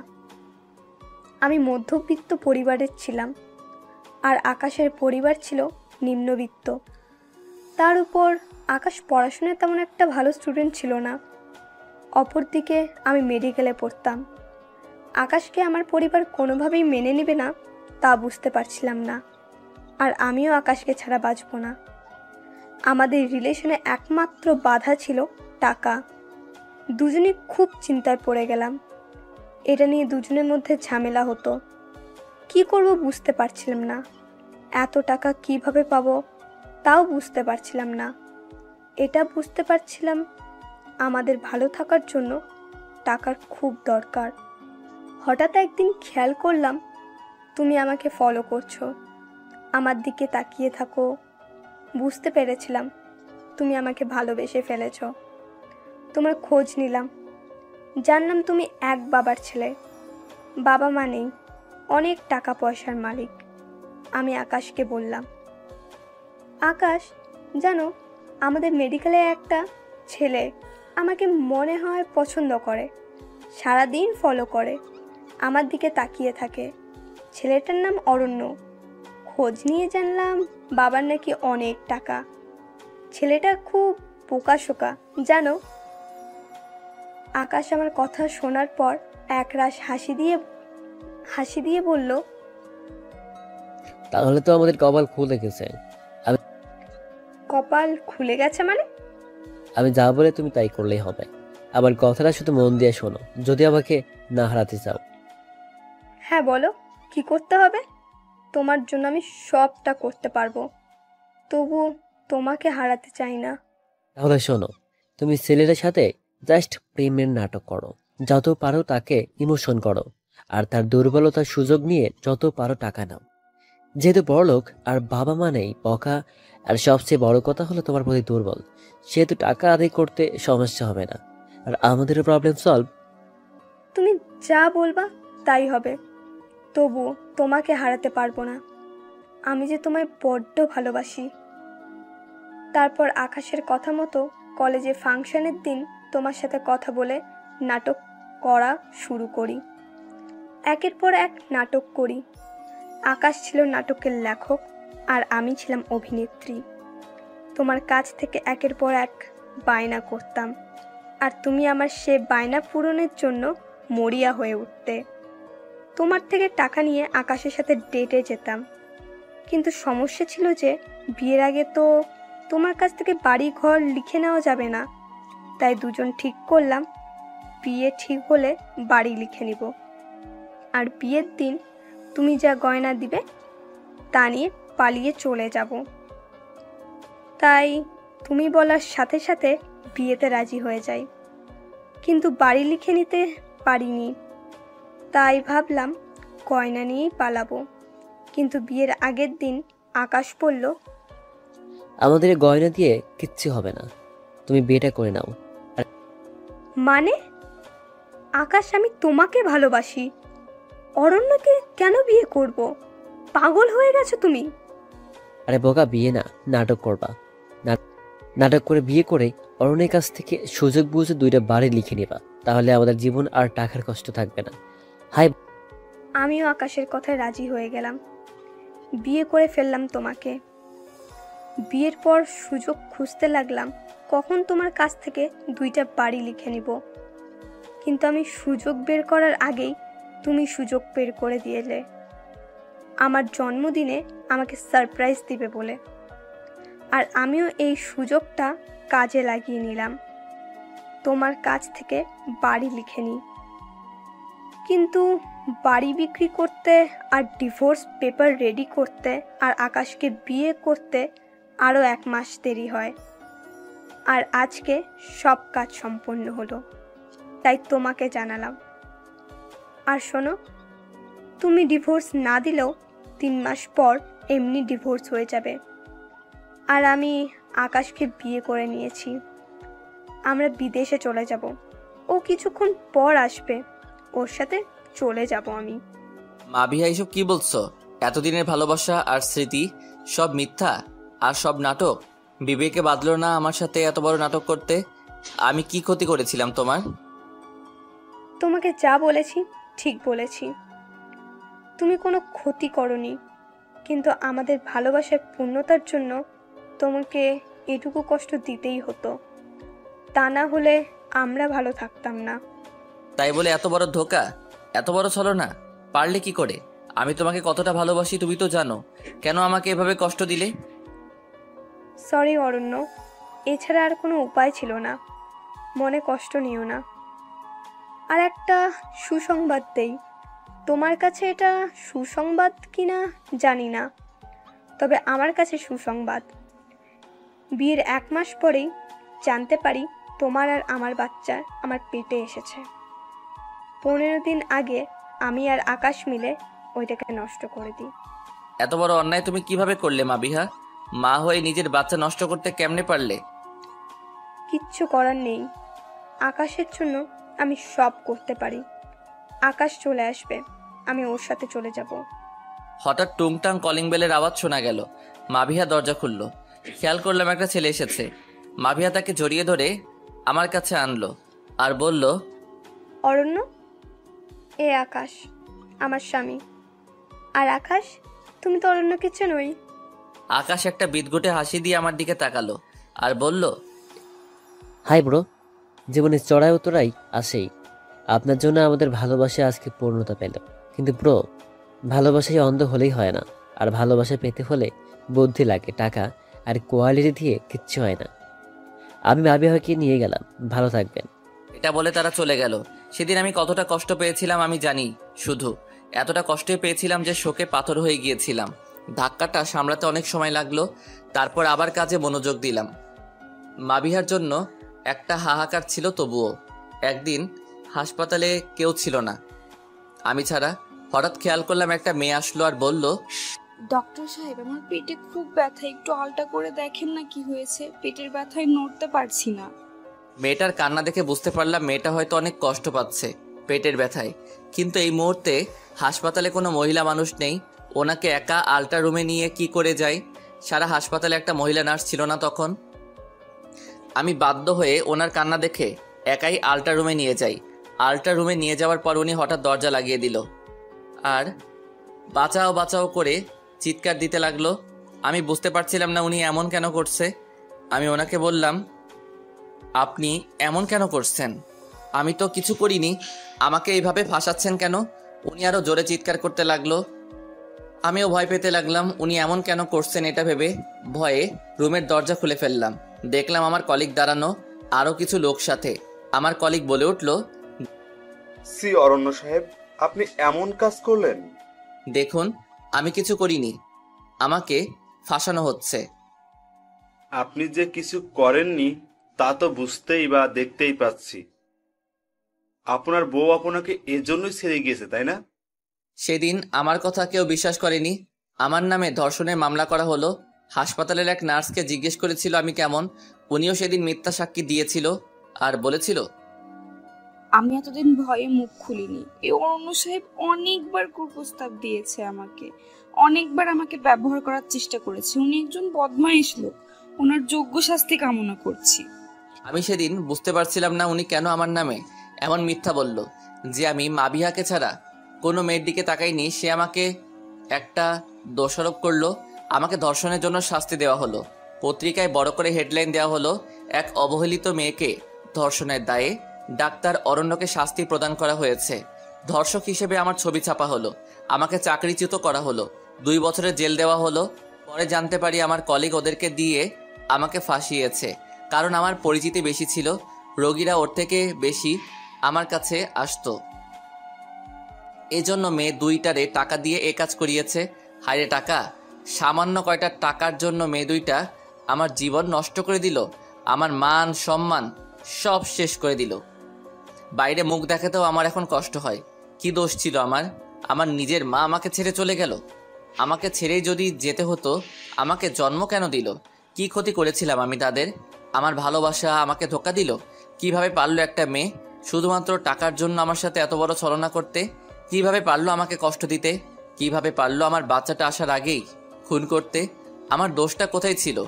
[SPEAKER 13] আমি মধ্যবিত্ত পরিবারের ছিলাম, আর আকাশের পরিবার ছিল নিম্নবিত্ত। তার উপর আকাশ পড়াশোনায় তেমন একটা ভালো স্টুডেন্ট ছিল না। অপরদিকে আমি মেডিকেলে পড়তাম। আকাশকে আমার পরিবার কোনোভাবেই মেনে নেবে না তা বুঝতে পারছিলাম না, আর আমিও আকাশকে ছাড়া বাঁচব না। আমাদের রিলেশনে একমাত্র বাধা ছিল টাকা। দুজনে খুব চিন্তায় পড়ে গেলাম। এটা নিয়ে দুজনের মধ্যে ঝামেলা হতো। কি করব বুঝতে পারছিলাম না। এত টাকা কিভাবে পাবো তাও বুঝতে পারছিলাম না। এটা বুঝতে পারছিলাম আমাদের ভালো থাকার জন্য টাকার খুব দরকার। হঠাৎ একদিন খেয়াল করলাম তুমি আমাকে ফলো করছো, আমার দিকে তাকিয়ে থাকো। বুঝতে পেরেছিলাম তুমি আমাকে ভালোবেসে ফেলেছ। তোমার খোঁজ নিলাম, জানলাম তুমি এক বাবার ছেলে, বাবা মা নেই, অনেক টাকা পয়সার মালিক। আমি আকাশকে বললাম, আকাশ জানো, আমাদের মেডিকেলে একটা ছেলে আমাকে মনে হয় পছন্দ করে, সারাদিন ফলো করে, আমার দিকে তাকিয়ে থাকে। ছেলেটার নাম অরণ্য। খোঁজ নিয়ে জানলাম বাবার নাকি অনেক টাকা। ছেলেটা খুব বোকাশোকা জানো। আকাশ আমার কথা শোনার পর একরাশ হাসি দিয়ে বলল,
[SPEAKER 14] তাহলে তো আমাদের কপাল খুলে গেছে।
[SPEAKER 13] কপাল খুলে গেছে মানে?
[SPEAKER 14] আমি যা বলে তুমি তাই করলেই হবে। আমার কথাটা শুধু মন দিয়ে শোনো, যদি আমাকে না হারাতে চাও।
[SPEAKER 13] হ্যাঁ বলো, কি করতে হবে? তোমার জন্য আমি সবটা করতে পারবো, তবু তোমাকে হারাতে চাই না।
[SPEAKER 14] তাহলে শোনো, তুমি ছেলেটার সাথে জাস্ট প্রেমের নাটক করো, যত পারো তাকে ইমোশন করো, আর তার দুর্বলতার সুযোগ নিয়ে যত পারো টাকা নাও। যেহেতু বড়লোক আর বাবা মানেই বকা, আর সবচেয়ে বড় কথা হলো তোমার প্রতি দুর্বল, সেহেতু টাকা আদায় করতে সমস্যা হবে না, আর আমাদেরও প্রবলেম সলভ।
[SPEAKER 13] তুমি যা বলবা তাই হবে, তবু তোমাকে হারাতে পারবো না। আমি যে তোমায় বড্ড ভালোবাসি। তারপর আকাশের কথা মতো কলেজে ফাংশনের দিন তোমার সাথে কথা বলে নাটক করা শুরু করি। একের পর এক নাটক করি। আকাশ ছিল নাটকের লেখক আর আমি ছিলাম অভিনেত্রী। তোমার কাছ থেকে একের পর এক বায়না করতাম, আর তুমি আমার সে বায়না পূরণের জন্য মরিয়া হয়ে উঠতে। তোমার থেকে টাকা নিয়ে আকাশের সাথে ডেটে যেতাম, কিন্তু সমস্যা ছিল যে বিয়ের আগে তো তোমার কাছ থেকে বাড়ি ঘর লিখে নেওয়া যাবে না। তাই দুজন ঠিক করলাম বিয়ে ঠিক হলে বাড়ি লিখে নিব, আর বিয়ের দিন তুমি যা গয়না দিবে তা নিয়ে পালিয়ে চলে যাব। তাই তুমি বলার সাথে সাথে বিয়েতে রাজি হয়ে যাই, কিন্তু বাড়ি লিখে নিতে পারিনি। তাই ভাবলাম গয়না নিয়েই পালাবো, কিন্তু বিয়ের আগের দিন আকাশ বলল,
[SPEAKER 14] আমাদের গয়না দিয়ে কিচ্ছু হবে না, তুমি বিয়েটা করে নাও।
[SPEAKER 13] মানে? আকাশ, আমি তোমাকে ভালোবাসি, অরণ্যকে কেন বিয়ে করব? পাগল হয়ে গেছো তুমি?
[SPEAKER 14] আরে বোকা, বিয়ে না, নাটক করবা। নাটক করে বিয়ে করে অরণ্যের কাছ থেকে সুযোগ বুঝে 2টা বাড়ি লিখে নিবা, তাহলে আমাদের জীবন আর টাকার কষ্ট থাকবে না। হাই।
[SPEAKER 13] আমিও আকাশের কথায় রাজি হয়ে গেলাম, বিয়ে করে ফেললাম তোমাকে। বিয়ের পর সুযোগ খুঁজতে লাগলাম কখন তোমার কাছ থেকে 2টা বাড়ি লিখে নিব, কিন্তু আমি সুযোগ বের করার আগেই তুমি সুযোগ বের করে দিয়েলে আমার জন্মদিনে আমাকে সারপ্রাইজ দিবে বলে। আর আমিও এই সুযোগটা কাজে লাগিয়ে নিলাম, তোমার কাছ থেকে বাড়ি লিখে নিই। কিন্তু বাড়ি বিক্রি করতে আর ডিভোর্স পেপার রেডি করতে আর আকাশকে বিয়ে করতে আরও 1 মাস দেরি হয়। আর আজকে সব কাজ সম্পন্ন হলো, তাই তোমাকে জানালাম। আর শোনো, তুমি ডিভোর্স না দিলেও 3 মাস পর এমনি ডিভোর্স হয়ে যাবে। আর আমি আকাশকে বিয়ে করে নিয়েছি, আমরা বিদেশে চলে যাব। ও কিছুক্ষণ পর আসবে, ওর সাথে চলে যাব আমি।
[SPEAKER 8] মাবিহা, এসব কি বলছো? এতদিনের ভালোবাসা আর স্মৃতি সব মিথ্যা আর সব নাটক। বিবেকে বাঁধলো না আমার সাথে এত বড় নাটক করতে? আমি কি ক্ষতি করেছিলাম তোমার?
[SPEAKER 13] তোমাকে যা বলেছি ঠিক বলেছি, তুমি কোনো ক্ষতি করনি, কিন্তু আমাদের ভালোবাসার পূর্ণতার জন্য তোমাকে এটুকু কষ্ট দিতেই হতো, তা না হলে আমরা ভালো থাকতাম না।
[SPEAKER 8] তাই বলে এত বড় ধোঁকা, এত বড় ছলনা পারলে কি করে? আমি তোমাকে কতটা ভালোবাসি তুমি তো জানো, কেন আমাকে এভাবে কষ্ট দিলে?
[SPEAKER 13] সরি অরণ্য, এছাড়া আর কোনো উপায় ছিল না, মনে কষ্ট নিও না। আর একটা সুসংবাদ দেই, তোমার কাছে এটা সুসংবাদ কিনা জানি না, তবে আমার কাছে সুসংবাদ। বিয়ের 1 মাস পরেই জানতে পারি তোমার আর আমার বাচ্চা আমার পেটে এসেছে। 15 দিন আগে আমি আর আকাশ মিলে ওইটাকে নষ্ট করে দিই।
[SPEAKER 8] এত বড় অন্যায় তুমি কিভাবে করলে মাবিহা? মা হয়ে নিজের বাচ্চা নষ্ট করতে কেমনে পারলে?
[SPEAKER 13] কিচ্ছু করার নেই, আকাশের জন্য আমি সব করতে পারি। আকাশ চলে আসবে, আমি ওর সাথে চলে যাব।
[SPEAKER 8] হঠাৎ টুংটাং কলিং বেলের আওয়াজ শোনা গেল। মাবিহা দরজা খুলল। খেয়াল করলাম একটা ছেলে এসেছে। মাবিহা তাকে জড়িয়ে ধরে আমার কাছে আনলো আর বলল,
[SPEAKER 13] অরণ্য, এ আকাশ আমার স্বামী। আর আকাশ, তুমি তো অরণ্যকে চেনোই।
[SPEAKER 8] আকাশ একটা বিদঘুটে হাসি দিয়ে আমার দিকে তাকালো আর বলল,
[SPEAKER 14] হাই ব্রো, জীবনে চড়াই উতরাই আসেই। আপনার জন্য আমাদের ভালোবাসা আজকে পূর্ণতা পেল। কিন্তু ব্রো, ভালোবাসায় অন্ধ হলেই হয় না। আর ভালোবাসা পেতে হলে বুদ্ধি লাগে, টাকা আর কোয়ালিটি দিয়ে কিচ্ছু হয় না। আমি মাবিয়াকে নিয়ে গেলাম, ভালো থাকবেন।
[SPEAKER 8] এটা বলে তারা চলে গেল। সেদিন আমি কতটা কষ্ট পেয়েছিলাম আমি জানি। শুধু এতটা কষ্টই পেয়েছিলাম যে শোকে পাথর হয়ে গিয়েছিলাম। ধাক্কাটা সামলাতে অনেক সময় লাগলো। তারপর আবার কাজে মনোযোগ দিলাম। মাবিহার জন্য একটা হাহাকার ছিল। তবুও একদিন হাসপাতালে কেউ ছিল না আমি ছাড়া। হঠাৎ খেয়াল করলাম একটা মেয়ে আসলো আর বলল,
[SPEAKER 10] ডক্টর সাহেব, আমার পেটে খুব ব্যথা, একটু আলটা করে দেখেন না কি হয়েছে। পেটের ব্যথায় নড়তে পারছি না।
[SPEAKER 8] মেয়েটার কান্না দেখে বুঝতে পারলাম মেয়েটা হয়তো অনেক কষ্ট পাচ্ছে পেটের ব্যথায়। কিন্তু এই মুহূর্তে হাসপাতালে কোনো মহিলা মানুষ নেই। ওনাকে একা আলট্রা রুমে নিয়ে কি করে যায়? সারা হাসপাতালে একটা মহিলা নার্স ছিল না তখন। আমি বাধ্য হয়ে ওনার কান্না দেখে একাই আলট্রা রুমে নিয়ে যাই। আলট্রা রুমে নিয়ে যাওয়ার পর উনি হঠাৎ দরজা লাগিয়ে দিল আর বাঁচাও বাঁচাও করে চিৎকার দিতে লাগলো। আমি বুঝতে পারছিলাম না উনি এমন কেন করছে। আমি ওনাকে বললাম, আপনি এমন কেন করছেন? আমি তো কিছু করিনি, আমাকে এইভাবে ফাঁসাচ্ছেন কেন? উনি আরো জোরে চিৎকার করতে লাগলো। আমিও ভয় পেতে লাগলাম উনি এমন কেন করছেন এটা ভেবে। ভয়ে রুমের দরজা খুলে ফেললাম। দেখলাম আমার কলিগ দাঁড়ানো, আরো কিছু লোক সাথে। আমার কলিগ বলে উঠল,
[SPEAKER 3] সি অরণ্য সাহেব, আপনি এমন কাজ করলেন?
[SPEAKER 8] দেখুন, আমি কিছু করিনি, আমাকে ফাঁসানো হচ্ছে।
[SPEAKER 3] আপনি যে কিছু করেননি তা তো বুঝতেই বা দেখতেই পাচ্ছি। আপনার বউ আপনাকে এজন্যই ছেড়ে গিয়েছে, তাই না?
[SPEAKER 8] সেদিন আমার কথা কেউ বিশ্বাস করেনি। আমার নামে ধর্ষণের মামলা করা হলো। হাসপাতালের এক নার্সকে জিজ্ঞেস করেছিল আমি কেমন। উনিও সেদিন মিথ্যা সাক্ষী দিয়েছিল আর বলেছিল,
[SPEAKER 10] আমি এতদিন ভয়ে মুখ খুলিনি। এই অরণ্য সাহেব অনেকবার কুপ্রস্তাব দিয়েছে আমাকে, অনেকবার আমাকে ব্যবহার করার চেষ্টা করেছে। উনি একজন বদমাইশ লোক, ওনার যোগ্য শাস্তি কামনা করছি।
[SPEAKER 8] আমি সেদিন বুঝতে পারছিলাম না উনি কেন আমার নামে এমন মিথ্যা বলল। যে আমি মাবিহাকে ছাড়া কোনো মেয়ের দিকে তাকাইনি, সে আমাকে একটা দোষারোপ করলো। আমাকে ধর্ষণের জন্য শাস্তি দেওয়া হলো। পত্রিকায় বড় করে হেডলাইন দেওয়া হলো, এক অবহেলিত মেয়েকে ধর্ষণের দায়ে ডাক্তার অরণ্যকে শাস্তি প্রদান করা হয়েছে। ধর্ষক হিসেবে আমার ছবি ছাপা হলো। আমাকে চাকরিচ্যুত করা হলো, 2 বছরের জেল দেওয়া হলো। পরে জানতে পারি আমার কলিগ ওদেরকে দিয়ে আমাকে ফাঁসিয়েছে, কারণ আমার পরিচিতি বেশি ছিল। রোগীরা ওর থেকে বেশি আমার কাছে আসতো। এজন্য মেয়ে 2টারে টাকা দিয়ে এ কাজ করিয়েছে। হায়রে টাকা! সামান্য কয়টা টাকার জন্য মেয়ে 2টা আমার জীবন নষ্ট করে দিল, আমার মান সম্মান সব শেষ করে দিল। বাইরে মুখ দেখাতেও আমার এখন কষ্ট হয়। কি দোষ ছিল আমার? আমার নিজের মা আমাকে ছেড়ে চলে গেল। আমাকে ছেড়েই যদি যেতে হতো, আমাকে জন্ম কেন দিল? কি ক্ষতি করেছিলাম আমি তাদের? আমার ভালোবাসা আমাকে ধোঁকা দিল। কিভাবে পারলো একটা মেয়ে শুধুমাত্র টাকার জন্য আমার সাথে এত বড় ছলনা করতে? কিভাবে পারলো আমাকে কষ্ট দিতে? কিভাবে পারলো আমার বাচ্চাটা আসার আগেই খুন করতে? আমার দোষটা কোথায় ছিল?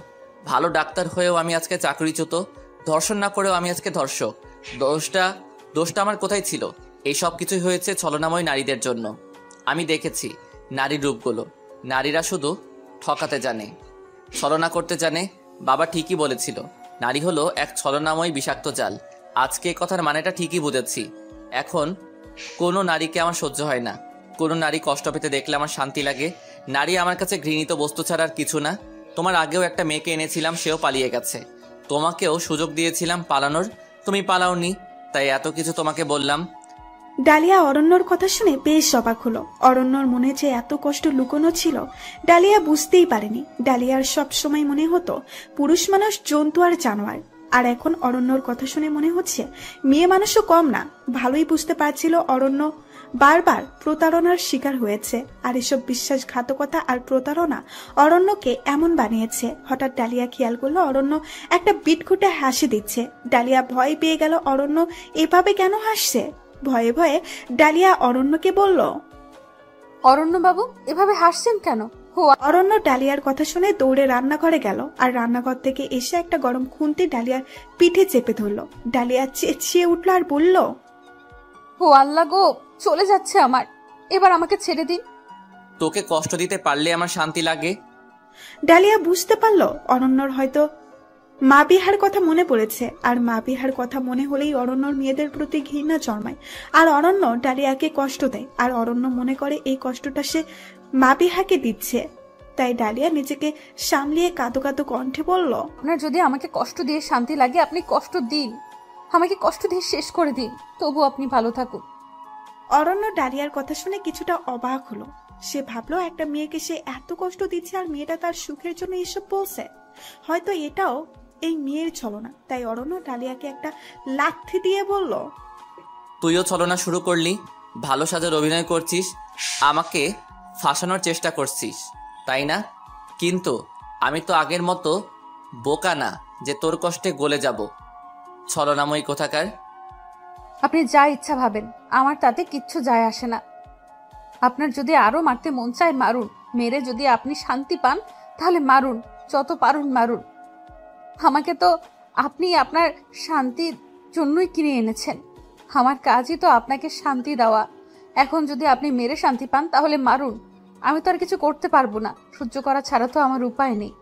[SPEAKER 8] ভালো ডাক্তার হয়েও আমি আজকে চাকরিচ্যুত, ধর্ষণ না করেও আমি আজকে ধর্ষক। দোষটা আমার কোথায় ছিল? এই সব কিছুই হয়েছে ছলনাময় নারীদের জন্য। আমি দেখেছি নারীর রূপগুলো। নারীরা শুধু ঠকাতে জানে, ছলনা করতে জানে। বাবা ঠিকই বলেছিল, নারী হলো এক ছলনাময় বিষাক্ত জাল। আজকে এই কথার মানেটা ঠিকই বুঝেছি। এখন কোনো নারীকে আমার সহ্য হয় না। কোনো নারী কষ্ট পেতে দেখলে আমার শান্তি লাগে। নারী আমার কাছে ঘৃণিত বস্তু ছাড়া আর কিছু না। তোমার আগেও একটা মেয়েকে এনেছিলাম, সেও পালিয়ে গেছে। তোমাকেও সুযোগ দিয়েছিলাম পালানোর, তুমি পালাওনি, তাই এত কিছু তোমাকে বললাম।
[SPEAKER 5] ডালিয়া অরণ্যর কথা শুনে বেশ অবাক হলো। অরণ্যর মনে যে এত কষ্ট লুকোনো ছিল ডালিয়া বুঝতেই পারেনি। ডালিয়ার সব সময় মনে হতো পুরুষ মানুষ জন্তু আর জানোয়ার, আর এখন অরণ্যর কথা শুনে মনে হচ্ছে মেয়ে মানুষও কম না। ভালোই বুঝতে পারছিল অরণ্য বারবার প্রতারণার শিকার হয়েছে, আর এসব বিশ্বাসঘাতকতা আর প্রতারণা অরণ্যকে এমন বানিয়েছে। হঠাৎ ডালিয়া খেয়াল করলো অরণ্য একটা বিটখুটে হাসি দিচ্ছে। ডালিয়া ভয় পেয়ে গেল, অরণ্য এভাবে কেন হাসছে? ভয়ে ভয়ে ডালিয়া অরণ্যকে বলল,
[SPEAKER 10] অরণ্য বাবু, এভাবে হাসছেন কেন?
[SPEAKER 5] অরণ্য ডালিয়ার কথা শুনে দৌড়ে রান্নাঘরে গেল, আর রান্নাঘর থেকে এসে একটা গরম খুন্তি ডালিয়ার পিঠে চেপে ধরলো। ডালিয়া চেঁচিয়ে উঠল আর বলল,
[SPEAKER 10] ও আল্লাহ গো, চলে যাচ্ছে আমার, এবার আমাকে ছেড়ে দিন।
[SPEAKER 8] তোকে কষ্ট দিতে পারলে আমার শান্তি লাগে।
[SPEAKER 5] ডালিয়া বুঝতে পারলো অরণ্যর হয়তো মা বিহার কথা মনে পড়েছে, আর মা বিহার কথা মনে হলেই অরণ্যর মেয়েদের প্রতি ঘৃণা জন্মায়। আর অরণ্য ডালিয়াকে কষ্ট দেয়, আর অরণ্য মনে করে এই কষ্টটা সে মা বিহাকে দিচ্ছে। তাই ডালিয়া নিজেকে সামলিয়ে কাঁদো কাঁদো কণ্ঠে বলল,
[SPEAKER 10] আপনার যদি আমাকে কষ্ট দিয়ে শান্তি লাগে আপনি কষ্ট দিন, আমাকে কষ্ট দিয়ে শেষ করে দিন, তবু আপনি ভালো থাকুন।
[SPEAKER 5] অরণ্য ডালিয়ার কথা শুনে কিছুটা অবাক হলো। সে ভাবলো একটা মেয়েকে সে এত কষ্ট দিচ্ছে আর মেয়েটা তার সুখের জন্য এসব বলছে। হয়তো এটাও এই মেয়ের ছলনা। তাই অরণ্য ডালিয়াকে একটা লাথি দিয়ে বলল,
[SPEAKER 8] তুইও ছলনা শুরু করলি, ভালো সাজার অভিনয় করছিস, আমাকে ফাঁসানোর চেষ্টা করছিস, তাই না? কিন্তু আমি তো আগের মতো বোকা না যে তোর কষ্টে গলে যাব। ছলনাময়ী কোথাকার।
[SPEAKER 10] আপনি যা ইচ্ছা ভাবেন, আমার তাতে কিচ্ছু যায় আসে না। আপনার যদি আরো মারতে মন চায় মারুন, মেরে যদি আপনি শান্তি পান তাহলে মারুন, যত পারুন মারুন। আমাকে তো আপনি আপনার শান্তির জন্যই কিনে এনেছেন, আমার কাজই তো আপনাকে শান্তি দেওয়া। এখন যদি আপনি মেরে শান্তি পান তাহলে মারুন, আমি তো আর কিছু করতে পারবো না, সহ্য করা ছাড়া তো আমার উপায় নেই।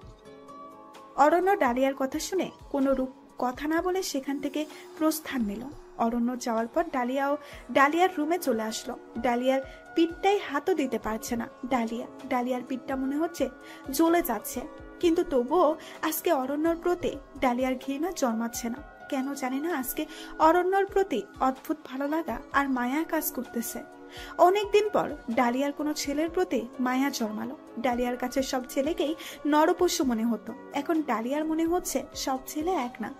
[SPEAKER 5] অরণ্য ডালিয়ার কথা শুনে কোনো রূপ কথা না বলে সেখান থেকে প্রস্থান নিল। অরণ্য যাওয়ার পর ডালিয়ার রুমে চলে আসলো। ডালিয়ার পিঠটাই হাতও দিতে পারছে না। ডালিয়ার পিঠটা মনে হচ্ছে জ্বলে যাচ্ছে, কিন্তু তবুও আজকে অরণ্যর প্রতি ডালিয়ার ঘৃণা জন্মাচ্ছে না। কেন জানি না আজকে অরণ্যর প্রতি অদ্ভুত ভালো লাগা আর মায়া কাজ করতেছে। অনেকদিন পর ডালিয়ার কোনো ছেলের প্রতি মায়া জন্মালো। ডালিয়ার কাছে সব ছেলেকেই নরপশু মনে হতো, এখন ডালিয়ার মনে হচ্ছে সব ছেলে এক না,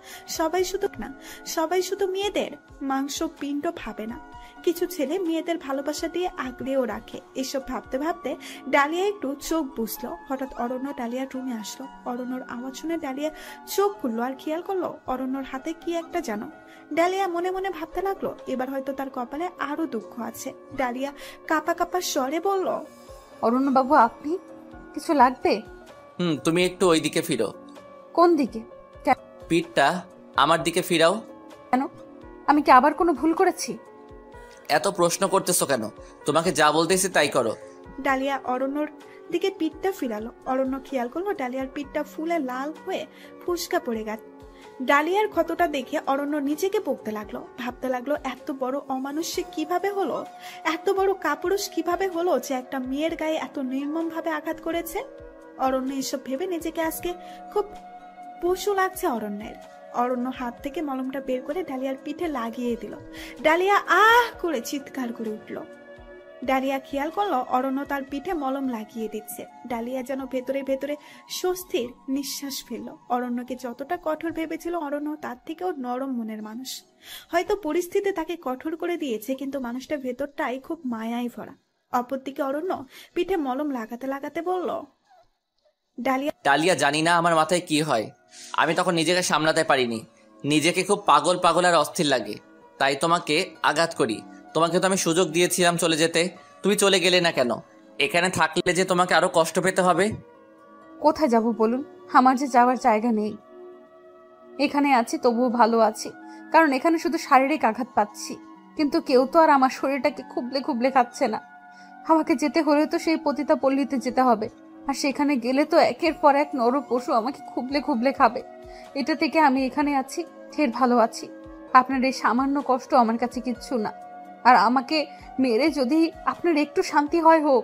[SPEAKER 5] সবাই শুধু মেয়েদের মাংস পিণ্ড ভাবে না। কিছু ছেলে মেয়েদের ভালোবাসা দিয়ে আগলেও রাখে। এসব ভাবতে ভাবতে ডালিয়া একটু চোখ বুঝলো। হঠাৎ অরণ্য ডালিয়ার রুমে আসলো। অরণ্যর আওয়াজ শুনে ডালিয়া চোখ খুললো আর খেয়াল করলো অরণ্যর হাতে কি একটা জানো। ডালিয়া মনে মনে ভাবতে লাগলো এবার হয়তো তার কপালে আরো দুঃখ আছে। ডালিয়া কাপা কাপা স্বরে বলল,
[SPEAKER 10] অরণ্য বাবু আপনি, কিছু লাগবে?
[SPEAKER 8] তুমি একটু ওই দিকে ফিরো।
[SPEAKER 10] কোন দিকে?
[SPEAKER 8] পিঠটা আমার দিকে ফিরাও।
[SPEAKER 10] কেন? আমি কি আবার কোনো ভুল করেছি?
[SPEAKER 8] এত প্রশ্ন করতেছো কেন? তোমাকে যা বলতেছি তাই করো।
[SPEAKER 5] ডালিয়া অরণ্যর দিকে পিঠটা ফিরালো। অরণ্য খেয়াল করলো ডালিয়ার পিঠটা ফুলে লাল হয়ে ফুসকা পড়ে গেছে। ডালিয়ার ক্ষতটা দেখে অরণ্য নিজেকে বকতে লাগলো, ভাবতে লাগলো এত বড় অমানুষ কিভাবে হলো, এত বড় কাপুরুষ কিভাবে হলো যে একটা মেয়ের গায়ে এত নির্মম ভাবে আঘাত করেছে। অরণ্য এসব ভেবে নিজেকে আজকে খুব পশু লাগছে অরণ্যের। অরণ্য হাত থেকে মলমটা বের করে ডালিয়ার পিঠে লাগিয়ে দিল। ডালিয়া আহ করে চিৎকার করে উঠল। ডালিয়া খেয়াল করলো অরণ্য তার পিঠে মলম লাগিয়ে দিচ্ছে। ডালিয়া যেন ভেতরে ভেতরে স্বস্তির নিঃশ্বাস ফেলল। অরণ্যকে যতটা কঠোর ভেবেছিল অরণ্য তার থেকেও নরম মনের মানুষ। হয়তো পরিস্থিতি তাকে কঠোর করে দিয়েছে, কিন্তু মানুষটা ভেতরটাই খুব মায়ায় ভরা। অপরদিকে অরণ্য পিঠে মলম লাগাতে লাগাতে বলল,
[SPEAKER 8] ডালিয়া জানি না আমার মাথায় কি হয়, আমি তখন নিজেকে সামলাতে পারিনি, নিজেকে খুব পাগল পাগল আর অস্থির লাগে, তাই তোমাকে আঘাত করি। তোমাকে তো আমি সুযোগ দিয়েছিলাম চলে যেতে, তুমি চলে গেলে না কেন? এখানে থাকলে যে তোমাকে আরো কষ্ট পেতে হবে।
[SPEAKER 10] কোথায় যাব বলুন? আমার যে যাওয়ার জায়গা নেই। এখানে আছি তবুও ভালো আছি, কারণ এখানে শুধু শারীরিক আঘাত পাচ্ছি, কিন্তু কেউ তো আর আমার শরীরটাকে খুবলে খুবলে খাচ্ছে না। আমাকে যেতে হলে তো সেই পতিতা পল্লীতে যেতে হবে, আর সেখানে গেলে তো একের পর এক নর পশু আমাকে খুবলে খুবলে খাবে। এটা থেকে আমি এখানে আছি, ঢের ভালো আছি। আপনার এই সামান্য কষ্ট আমার কাছে কিচ্ছু না। আর আমাকে মেরে যদি আপনার একটু শান্তি হয় হোক।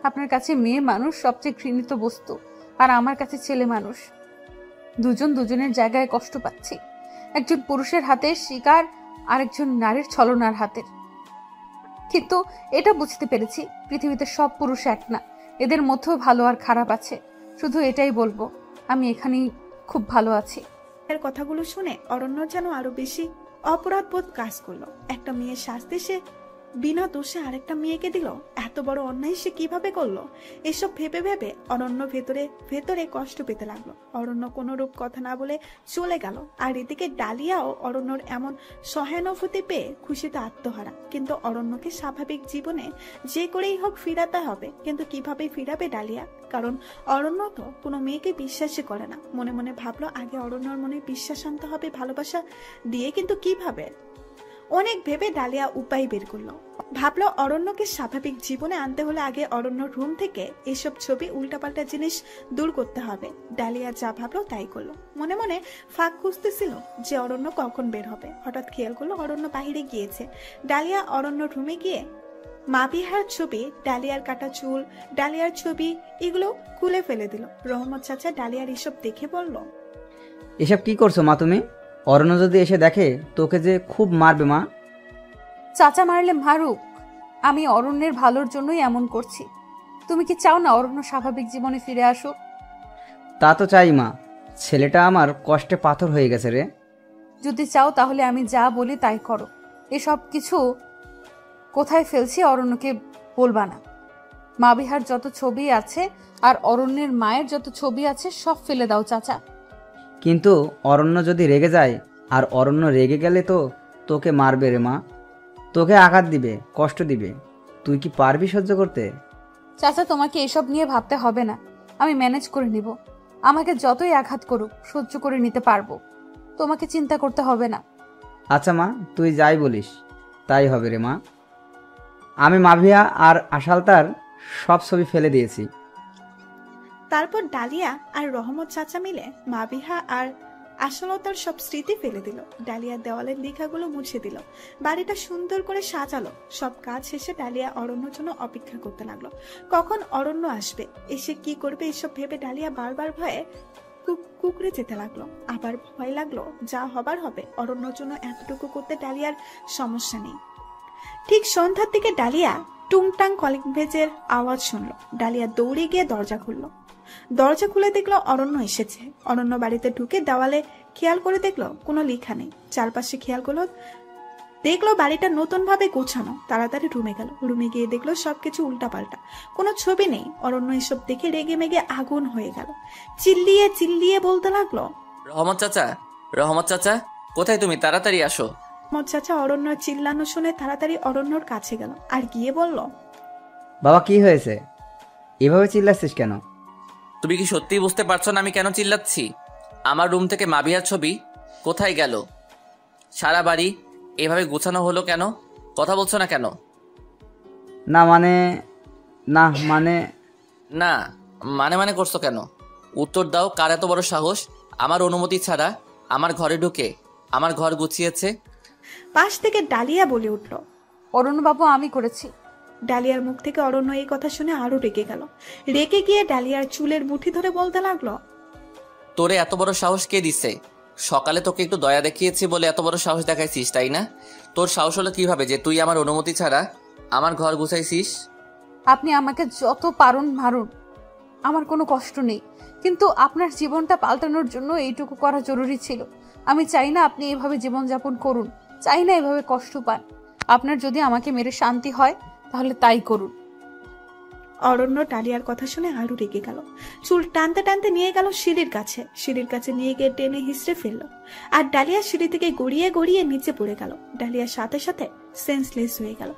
[SPEAKER 10] আপনার কাছে মেয়ে মানুষ সবচেয়ে ঘৃণিত বস্তু, আর আমার কাছে ছেলে মানুষ। দুজন দুজনের জায়গায় কষ্ট পাচ্ছি, একজন পুরুষের হাতের শিকার, আরেকজন নারীর ছলনার হাতের। কিন্তু এটা বুঝতে পেরেছি পৃথিবীতে সব পুরুষ এক না, এদের মধ্যেও ভালো আর খারাপ আছে। শুধু এটাই বলবো, আমি এখানেই খুব ভালো আছি।
[SPEAKER 5] এর কথাগুলো শুনে অরণ্য যেন আরো বেশি অপরাধবোধ কাজ করলো। একটা মেয়ের শাস্তি সে বিনা দোষে আরেকটা মেয়েকে দিল, এত বড় অন্যায় সে কিভাবে করলো? এসব ভেবে ভেবে অরণ্য ভেতরে ভেতরে কষ্ট পেতে লাগলো। অরণ্য কোনো রূপ কথা না বলে চলে গেল। আর এদিকে ডালিয়াও অরণ্যর এমন সহানুভূতি পেয়ে খুশিতে আত্মহারা। কিন্তু অরণ্যকে স্বাভাবিক জীবনে যে করেই হোক ফিরাতে হবে, কিন্তু কিভাবে ফিরাবে ডালিয়া? কারণ অরণ্য তো কোনো মেয়েকে বিশ্বাসই করে না। মনে মনে ভাবলো আগে অরণ্যর মনে বিশ্বাস আনতে হবে ভালোবাসা দিয়ে, কিন্তু কিভাবে? অনেক ভেবে ডালিয়া উপায় বের করলো। ভাবলো অরণ্যকে স্বাভাবিক জীবনে আনতে হলে আগে অরণ্যর রুম থেকে এসব ছবি উল্টাপাল্টা জিনিস দূর করতে হবে। ডালিয়া যা ভাবলো তাই করলো। মনে মনে ফাঁক খুঁজতেছিল যে অরণ্য কখন বের হবে। হঠাৎ খেয়াল করলো অরণ্য বাহিরে গিয়েছে। ডালিয়া অরণ্য রুমে গিয়ে মাবিহার ছবি, ডালিয়ার কাটা চুল, ডালিয়ার ছবি এগুলো খুলে ফেলে দিল। রহমত চাচা ডালিয়ার এসব দেখে বলল,
[SPEAKER 9] এসব কি করছো মা তুমি? অরণ্য যদি এসে দেখে তোকে যে খুব মারবে মা।
[SPEAKER 10] চাচা মারলে মারুক, আমি অরণ্যের ভালোর জন্যই এমন করছি। তুমি কি চাও না অরণ্য স্বাভাবিক জীবনে ফিরে আসুক?
[SPEAKER 9] তা তো চাই মা, ছেলেটা আমার কষ্টে পাথর হয়ে গেছে রে।
[SPEAKER 10] যদি চাও তাহলে আমি যা বলি তাই করো। এসব কিছু কোথায় ফেলছি অরণ্যকে বলবা না। মাবিহার যত ছবি আছে আর অরণ্যের মায়ের যত ছবি আছে সব ফেলে দাও চাচা।
[SPEAKER 9] কিন্তু অরণ্য যদি রেগে যায়, আর অরণ্য রেগে গেলে তো তোকে মারবে রে মা, তোকে আঘাত দিবে, কষ্ট দিবে। তুই কি পারবি সহ্য করতে?
[SPEAKER 10] চাচা তোমাকে এসব নিয়ে ভাবতে হবে না, আমি ম্যানেজ করে নিব। আমাকে যতই আঘাত করুক সহ্য করে নিতে পারবো, তোমাকে চিন্তা করতে হবে না।
[SPEAKER 9] আচ্ছা মা, তুই যাই বলিস তাই হবে রে মা। আমি মাভিয়া আর আশালতার সব ছবি ফেলে দিয়েছি।
[SPEAKER 5] তারপর ডালিয়া আর রহমত চাচা মিলে মাবিহা আর আশালতার সব স্মৃতি ফেলে দিল। ডালিয়া দেওয়ালের লেখাগুলো মুছে দিল, বাড়িটা সুন্দর করে সাজালো। সব কাজ শেষে ডালিয়া অরণ্যর জন্য অপেক্ষা করতে লাগলো, কখন অরণ্য আসবে, এসে কি করবে। এসব ভেবে ডালিয়া বারবার ভয়ে কুকড়ে যেতে লাগলো। আবার ভয় লাগলো যা হবার হবে, অরণ্যর জন্য এতটুকু করতে ডালিয়ার সমস্যা নেই। ঠিক সন্ধ্যার দিকে ডালিয়া টুংটাং কলিং বেজের আওয়াজ শুনলো। ডালিয়া দৌড়ে গিয়ে দরজা খুললো। দরজা খুলে দেখলো অরণ্য এসেছে। অরণ্য বাড়িতে ঢুকে দেওয়ালে খেয়াল করে দেখলো কোনো লেখা নেই। চারপাশে খেয়াল করলো, দেখলো বাড়িটা নতুন ভাবে গোছানো। তাড়াতাড়ি রুমে গেল। রুমে গিয়ে দেখলো সবকিছু উল্টাপাল্টা, কোনো ছবি নেই। অরণ্য এসব দেখে রেগে মেগে আগুন হয়ে গেল। চিল্লিয়ে চিল্লিয়ে বলতে লাগলো,
[SPEAKER 8] রহমত চাচা, রহমত চাচা, কোথায় তুমি? তাড়াতাড়ি আসো।
[SPEAKER 5] রহমত চাচা অরণ্যর চিল্লানো শুনে তাড়াতাড়ি অরণ্যর কাছে গেল আর গিয়ে বলল,
[SPEAKER 9] বাবা কি হয়েছে, এভাবে চিল্লাচ্ছিস কেন?
[SPEAKER 8] তুমি কি সত্যিই বুঝতে পারছো না আমি কেন চিল্লাচ্ছি? আমার রুম থেকে মাবিয়ার ছবি কোথায় গেল? সারা বাড়ি এভাবে গোছানো হলো কেন? কথা বলছো না কেন?
[SPEAKER 9] না মানে না মানে
[SPEAKER 8] না মানে মানে করছো কেন? উত্তর দাও, কার এত বড় সাহস আমার অনুমতি ছাড়া আমার ঘরে ঢুকে আমার ঘর গুছিয়েছে?
[SPEAKER 5] পাশ থেকে ডালিয়া বলে উঠল,
[SPEAKER 10] অরণ্য বাবু আমি করেছি।
[SPEAKER 5] ডালিয়ার মুখ থেকে অরণ্য এই কথা শুনে আরো রেগে গেল। রেগে গিয়ে ডালিয়ার চুলের মুঠি ধরে বলতে লাগলো,
[SPEAKER 8] তোরে এত বড় সাহস কে দিছে? সকালে তোকে একটু দয়া দেখিয়েছি বলে এত বড় সাহস দেখাইছিস, তাই না? তোর সাহস হলো কিভাবে যে তুই আমার অনুমতি ছাড়া আমার ঘর গুছাইছিস?
[SPEAKER 10] আপনি আমাকে যত পারুন মারুন, আমার কোনো কষ্ট নেই, কিন্তু আপনার জীবনটা পাল্টানোর জন্য এইটুকু করা জরুরি ছিল। আমি চাই না আপনি এভাবে জীবনযাপন করুন, চাই না এভাবে কষ্ট পান। আপনার যদি আমাকে মেরে শান্তি হয় তাহলে তাই করুন।
[SPEAKER 5] অরণ্য ডালিয়ার কথা শুনে আরো রেগে গেল। চুল টানতে টানতে নিয়ে গেল সিঁড়ির কাছে। সিঁড়ির কাছে নিয়ে গিয়ে টেনে হিসড়ে ফেললো। আর ডালিয়া সিঁড়ি থেকে গড়িয়ে গড়িয়ে নিচে পড়ে গেল। ডালিয়ার সাথে সাথে সেন্সলেস হয়ে গেল।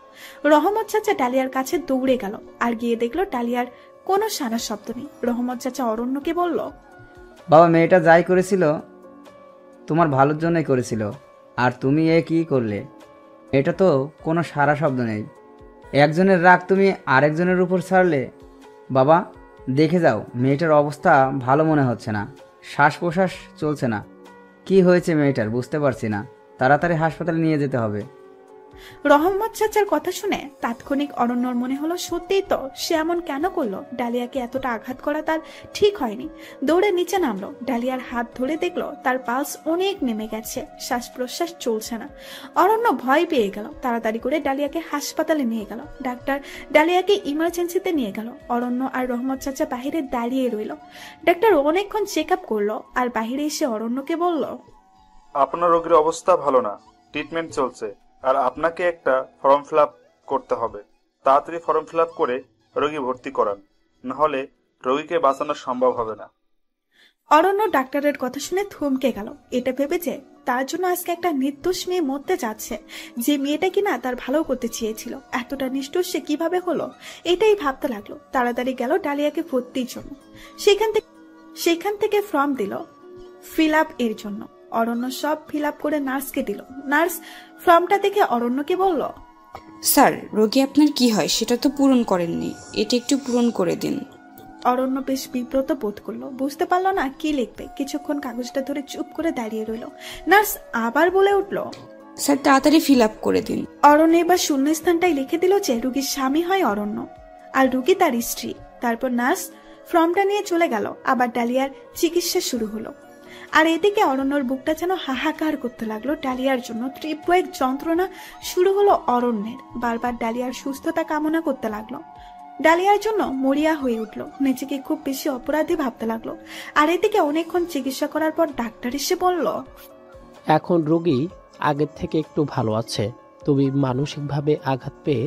[SPEAKER 5] রহমত চাচা ডালিয়ার কাছে দৌড়ে গেল আর গিয়ে দেখলো ডালিয়ার কোনো সারা শব্দ নেই। রহমত চাচা অরণ্যকে বলল,
[SPEAKER 9] বাবা মেয়েটা যাই করেছিল তোমার ভালোর জন্যই করেছিল, আর তুমি এ কি করলে? এটা তো কোনো সারা শব্দ নেই। একজনের রাগ তুমি আরেকজনের উপর ছাড়লে। বাবা দেখে যাও, মেয়েটার অবস্থা ভালো মনে হচ্ছে না, শ্বাস প্রশ্বাস চলছে না। কি হয়েছে মেয়েটার বুঝতে পারছি না, তাড়াতাড়ি হাসপাতালে নিয়ে যেতে হবে।
[SPEAKER 5] রহমত চাচার কথা শুনে তাৎক্ষণিক অরণ্যর মনে হলো সত্যিই তো সে এমন কেন করলো। ডালিয়াকে এতটা আঘাত করা তার ঠিক হয়নি। দৌড়ে নিচে নামলো। ডালিয়ার হাত ধরে দেখলো তার পালস অনেক নেমে গেছে, শ্বাস প্রশ্বাস চলছে না। অরণ্য ভয় পেয়ে গেল। তাড়াতাড়ি করে ডালিয়াকে হাসপাতালে নিয়ে গেল। ডাক্তার ডালিয়াকে ইমার্জেন্সিতে নিয়ে গেল। অরণ্য আর রহমত চাচা বাহিরে দাঁড়িয়ে রইল। ডাক্তার অনেকক্ষণ চেক আপ করলো আর বাহিরে এসে অরণ্যকে বলল,
[SPEAKER 3] আপনার রোগীর অবস্থা ভালো না, ট্রিটমেন্ট চলছে, আর আপনাকে একটা ফর্ম ফিল আপ করতে হবে। তাড়াতাড়ি ফর্ম ফিল আপ করে রোগী ভর্তি করান, নাহলে রোগীকে বাঁচানো সম্ভব হবে না।
[SPEAKER 5] অরণ্য ডাক্তারের কথা শুনে থমকে গেল। এটা ভেবে যে তার জন্য আজকে একটা নির্দোষ মেয়ে মরতে যাচ্ছে, যে মেয়েটা কিনা তার ভালো করতে চেয়েছিল। এতটা নিষ্ঠুর সে কিভাবে হলো, এটাই ভাবতে লাগলো। তাড়াতাড়ি গেল ডালিয়াকে ভর্তির জন্য। সেখান থেকে ফর্ম দিল ফিল আপ এর জন্য। অরণ্য সব ফিল আপ করে নার্সকে দিল। নার্স ফর্মটা দেখে অরণ্যকে বলল,
[SPEAKER 15] স্যার, রোগী আপনার কি হয় সেটা তো পূরণ করেননি, এটা একটু পূরণ করে দিন।
[SPEAKER 5] অরণ্য বেশ বিব্রত বোধ করলো, বুঝতে পারলো না কি লিখবে। কিছুক্ষণ কাগজটা ধরে চুপ করে দাঁড়িয়ে রইল। নার্স আবার বলে উঠল,
[SPEAKER 15] স্যার তাড়াতাড়ি ফিল আপ করে দিন।
[SPEAKER 5] অরণ্য এবার শূন্যস্থানটাই লিখে দিল যে রুগীর স্বামী হয় অরণ্য আর রুগী তার স্ত্রী। তারপর নার্স ফর্মটা নিয়ে চলে গেল। আবার ডালিয়ার চিকিৎসা শুরু হলো। আর এদিকে অরণ্যর বুকটা যেন হাহাকার করতে লাগলো ডালিয়ার জন্য। তীব্র এক যন্ত্রণা শুরু হলো অরণ্যের। বারবার ডালিয়ার সুস্থতা কামনা করতে লাগলো। ডালিয়ার জন্য মরিয়া হয়ে উঠলো, নিজেকে খুব বেশি অপরাধী ভাবতে লাগলো। আর এদিকে অনেকক্ষণ চিকিৎসা করার পর ডাক্তার এসে বলল,
[SPEAKER 16] এখন রোগী আগের থেকে একটু ভালো আছে। তুমি মানসিকভাবে আঘাত পেয়ে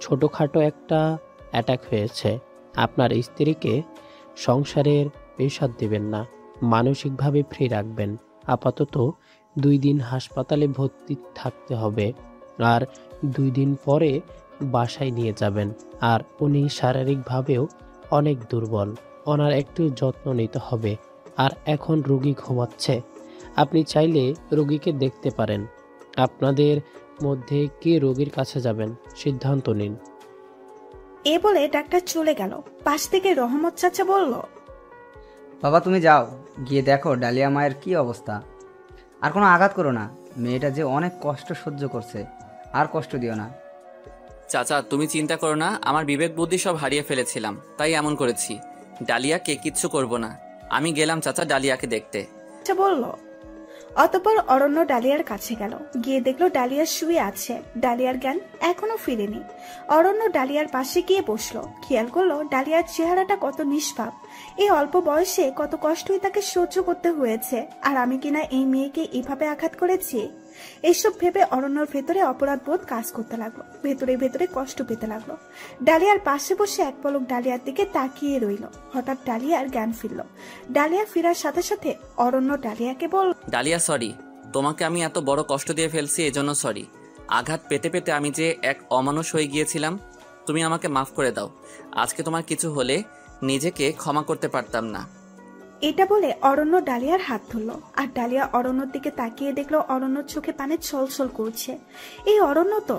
[SPEAKER 16] ছোটখাটো একটা অ্যাটাক হয়েছে। আপনার স্ত্রীকে সংসারের প্রেশার দেবেন না, মানসিকভাবে ফ্রি রাখবেন। আপাতত 2 দিন হাসপাতালে ভর্তি থাকতে হবে, আর 2 দিন পরে বাসায় নিয়ে যাবেন। আর উনি শারীরিকভাবেও অনেক দুর্বল, ওনার একটু যত্ন নিতে হবে। আর এখন রোগী ঘুমাচ্ছে, আপনি চাইলে রোগীকে দেখতে পারেন। আপনাদের মধ্যে কে রোগীর কাছে যাবেন সিদ্ধান্ত নিন।
[SPEAKER 5] এ বলে ডাক্তার চলে গেল। পাশ থেকে রহমত চাচা বলল,
[SPEAKER 9] বাবা তুমি যাও, গিয়ে দেখো ডালিয়া মায়ের কি অবস্থা। আর কোনো আঘাত করো না, মেয়েটা যে অনেক কষ্ট সহ্য করছে, আর কষ্ট দিও না।
[SPEAKER 8] চাচা তুমি চিন্তা করো না, আমার বিবেক বুদ্ধি সব হারিয়ে ফেলেছিলাম, তাই এমন করেছি। ডালিয়াকে কিচ্ছু করব না। আমি গেলাম চাচা ডালিয়াকে দেখতে
[SPEAKER 5] বলল। অতঃপর অরণ্য ডালিয়ার কাছে গেল। গিয়ে দেখলো ডালিয়া শুয়ে আছে। ডালিয়ার জ্ঞান এখনো ফিরেনি। অরণ্য ডালিয়ার পাশে গিয়ে বসলো। খেয়াল করলো ডালিয়ার চেহারাটা কত নিষ্পাপ। এই অল্প বয়সে কত কষ্টই তাকে সহ্য করতে হয়েছে। আর আমি কিনা এই মেয়েকে এইভাবে আঘাত করেছি। এইসব ভেবে অরণ্যর ভেতরে অপরাধ বোধ কাজ করতে লাগলো। ভেতরে ভেতরে কষ্ট পেতে লাগলো। ডালিয়ার পাশে বসে এক পলক ডালিয়ার দিকে তাকিয়ে রইল। হঠাৎ ডালিয়ার জ্ঞান ফিরল। ডালিয়া ফেরার সাথে সাথে অরণ্য ডালিয়াকে বলল,
[SPEAKER 8] ডালিয়া সরি, তোমাকে আমি এত বড় কষ্ট দিয়ে ফেলছি, এজন্য সরি। আঘাত পেতে পেতে আমি যে এক অমানুষ হয়ে গিয়েছিলাম, তুমি আমাকে মাফ করে দাও। আজকে তোমার কিছু হলে নিজেকে ক্ষমা করতে পারতাম না।
[SPEAKER 5] এটা বলে অরণ্য ডালিয়ার হাত ধরলো। আর ডালিয়া অরণ্যর দিকে তাকিয়ে দেখলো অরণ্যর চোখে পানি ছলছল করছে। এই অরণ্য তো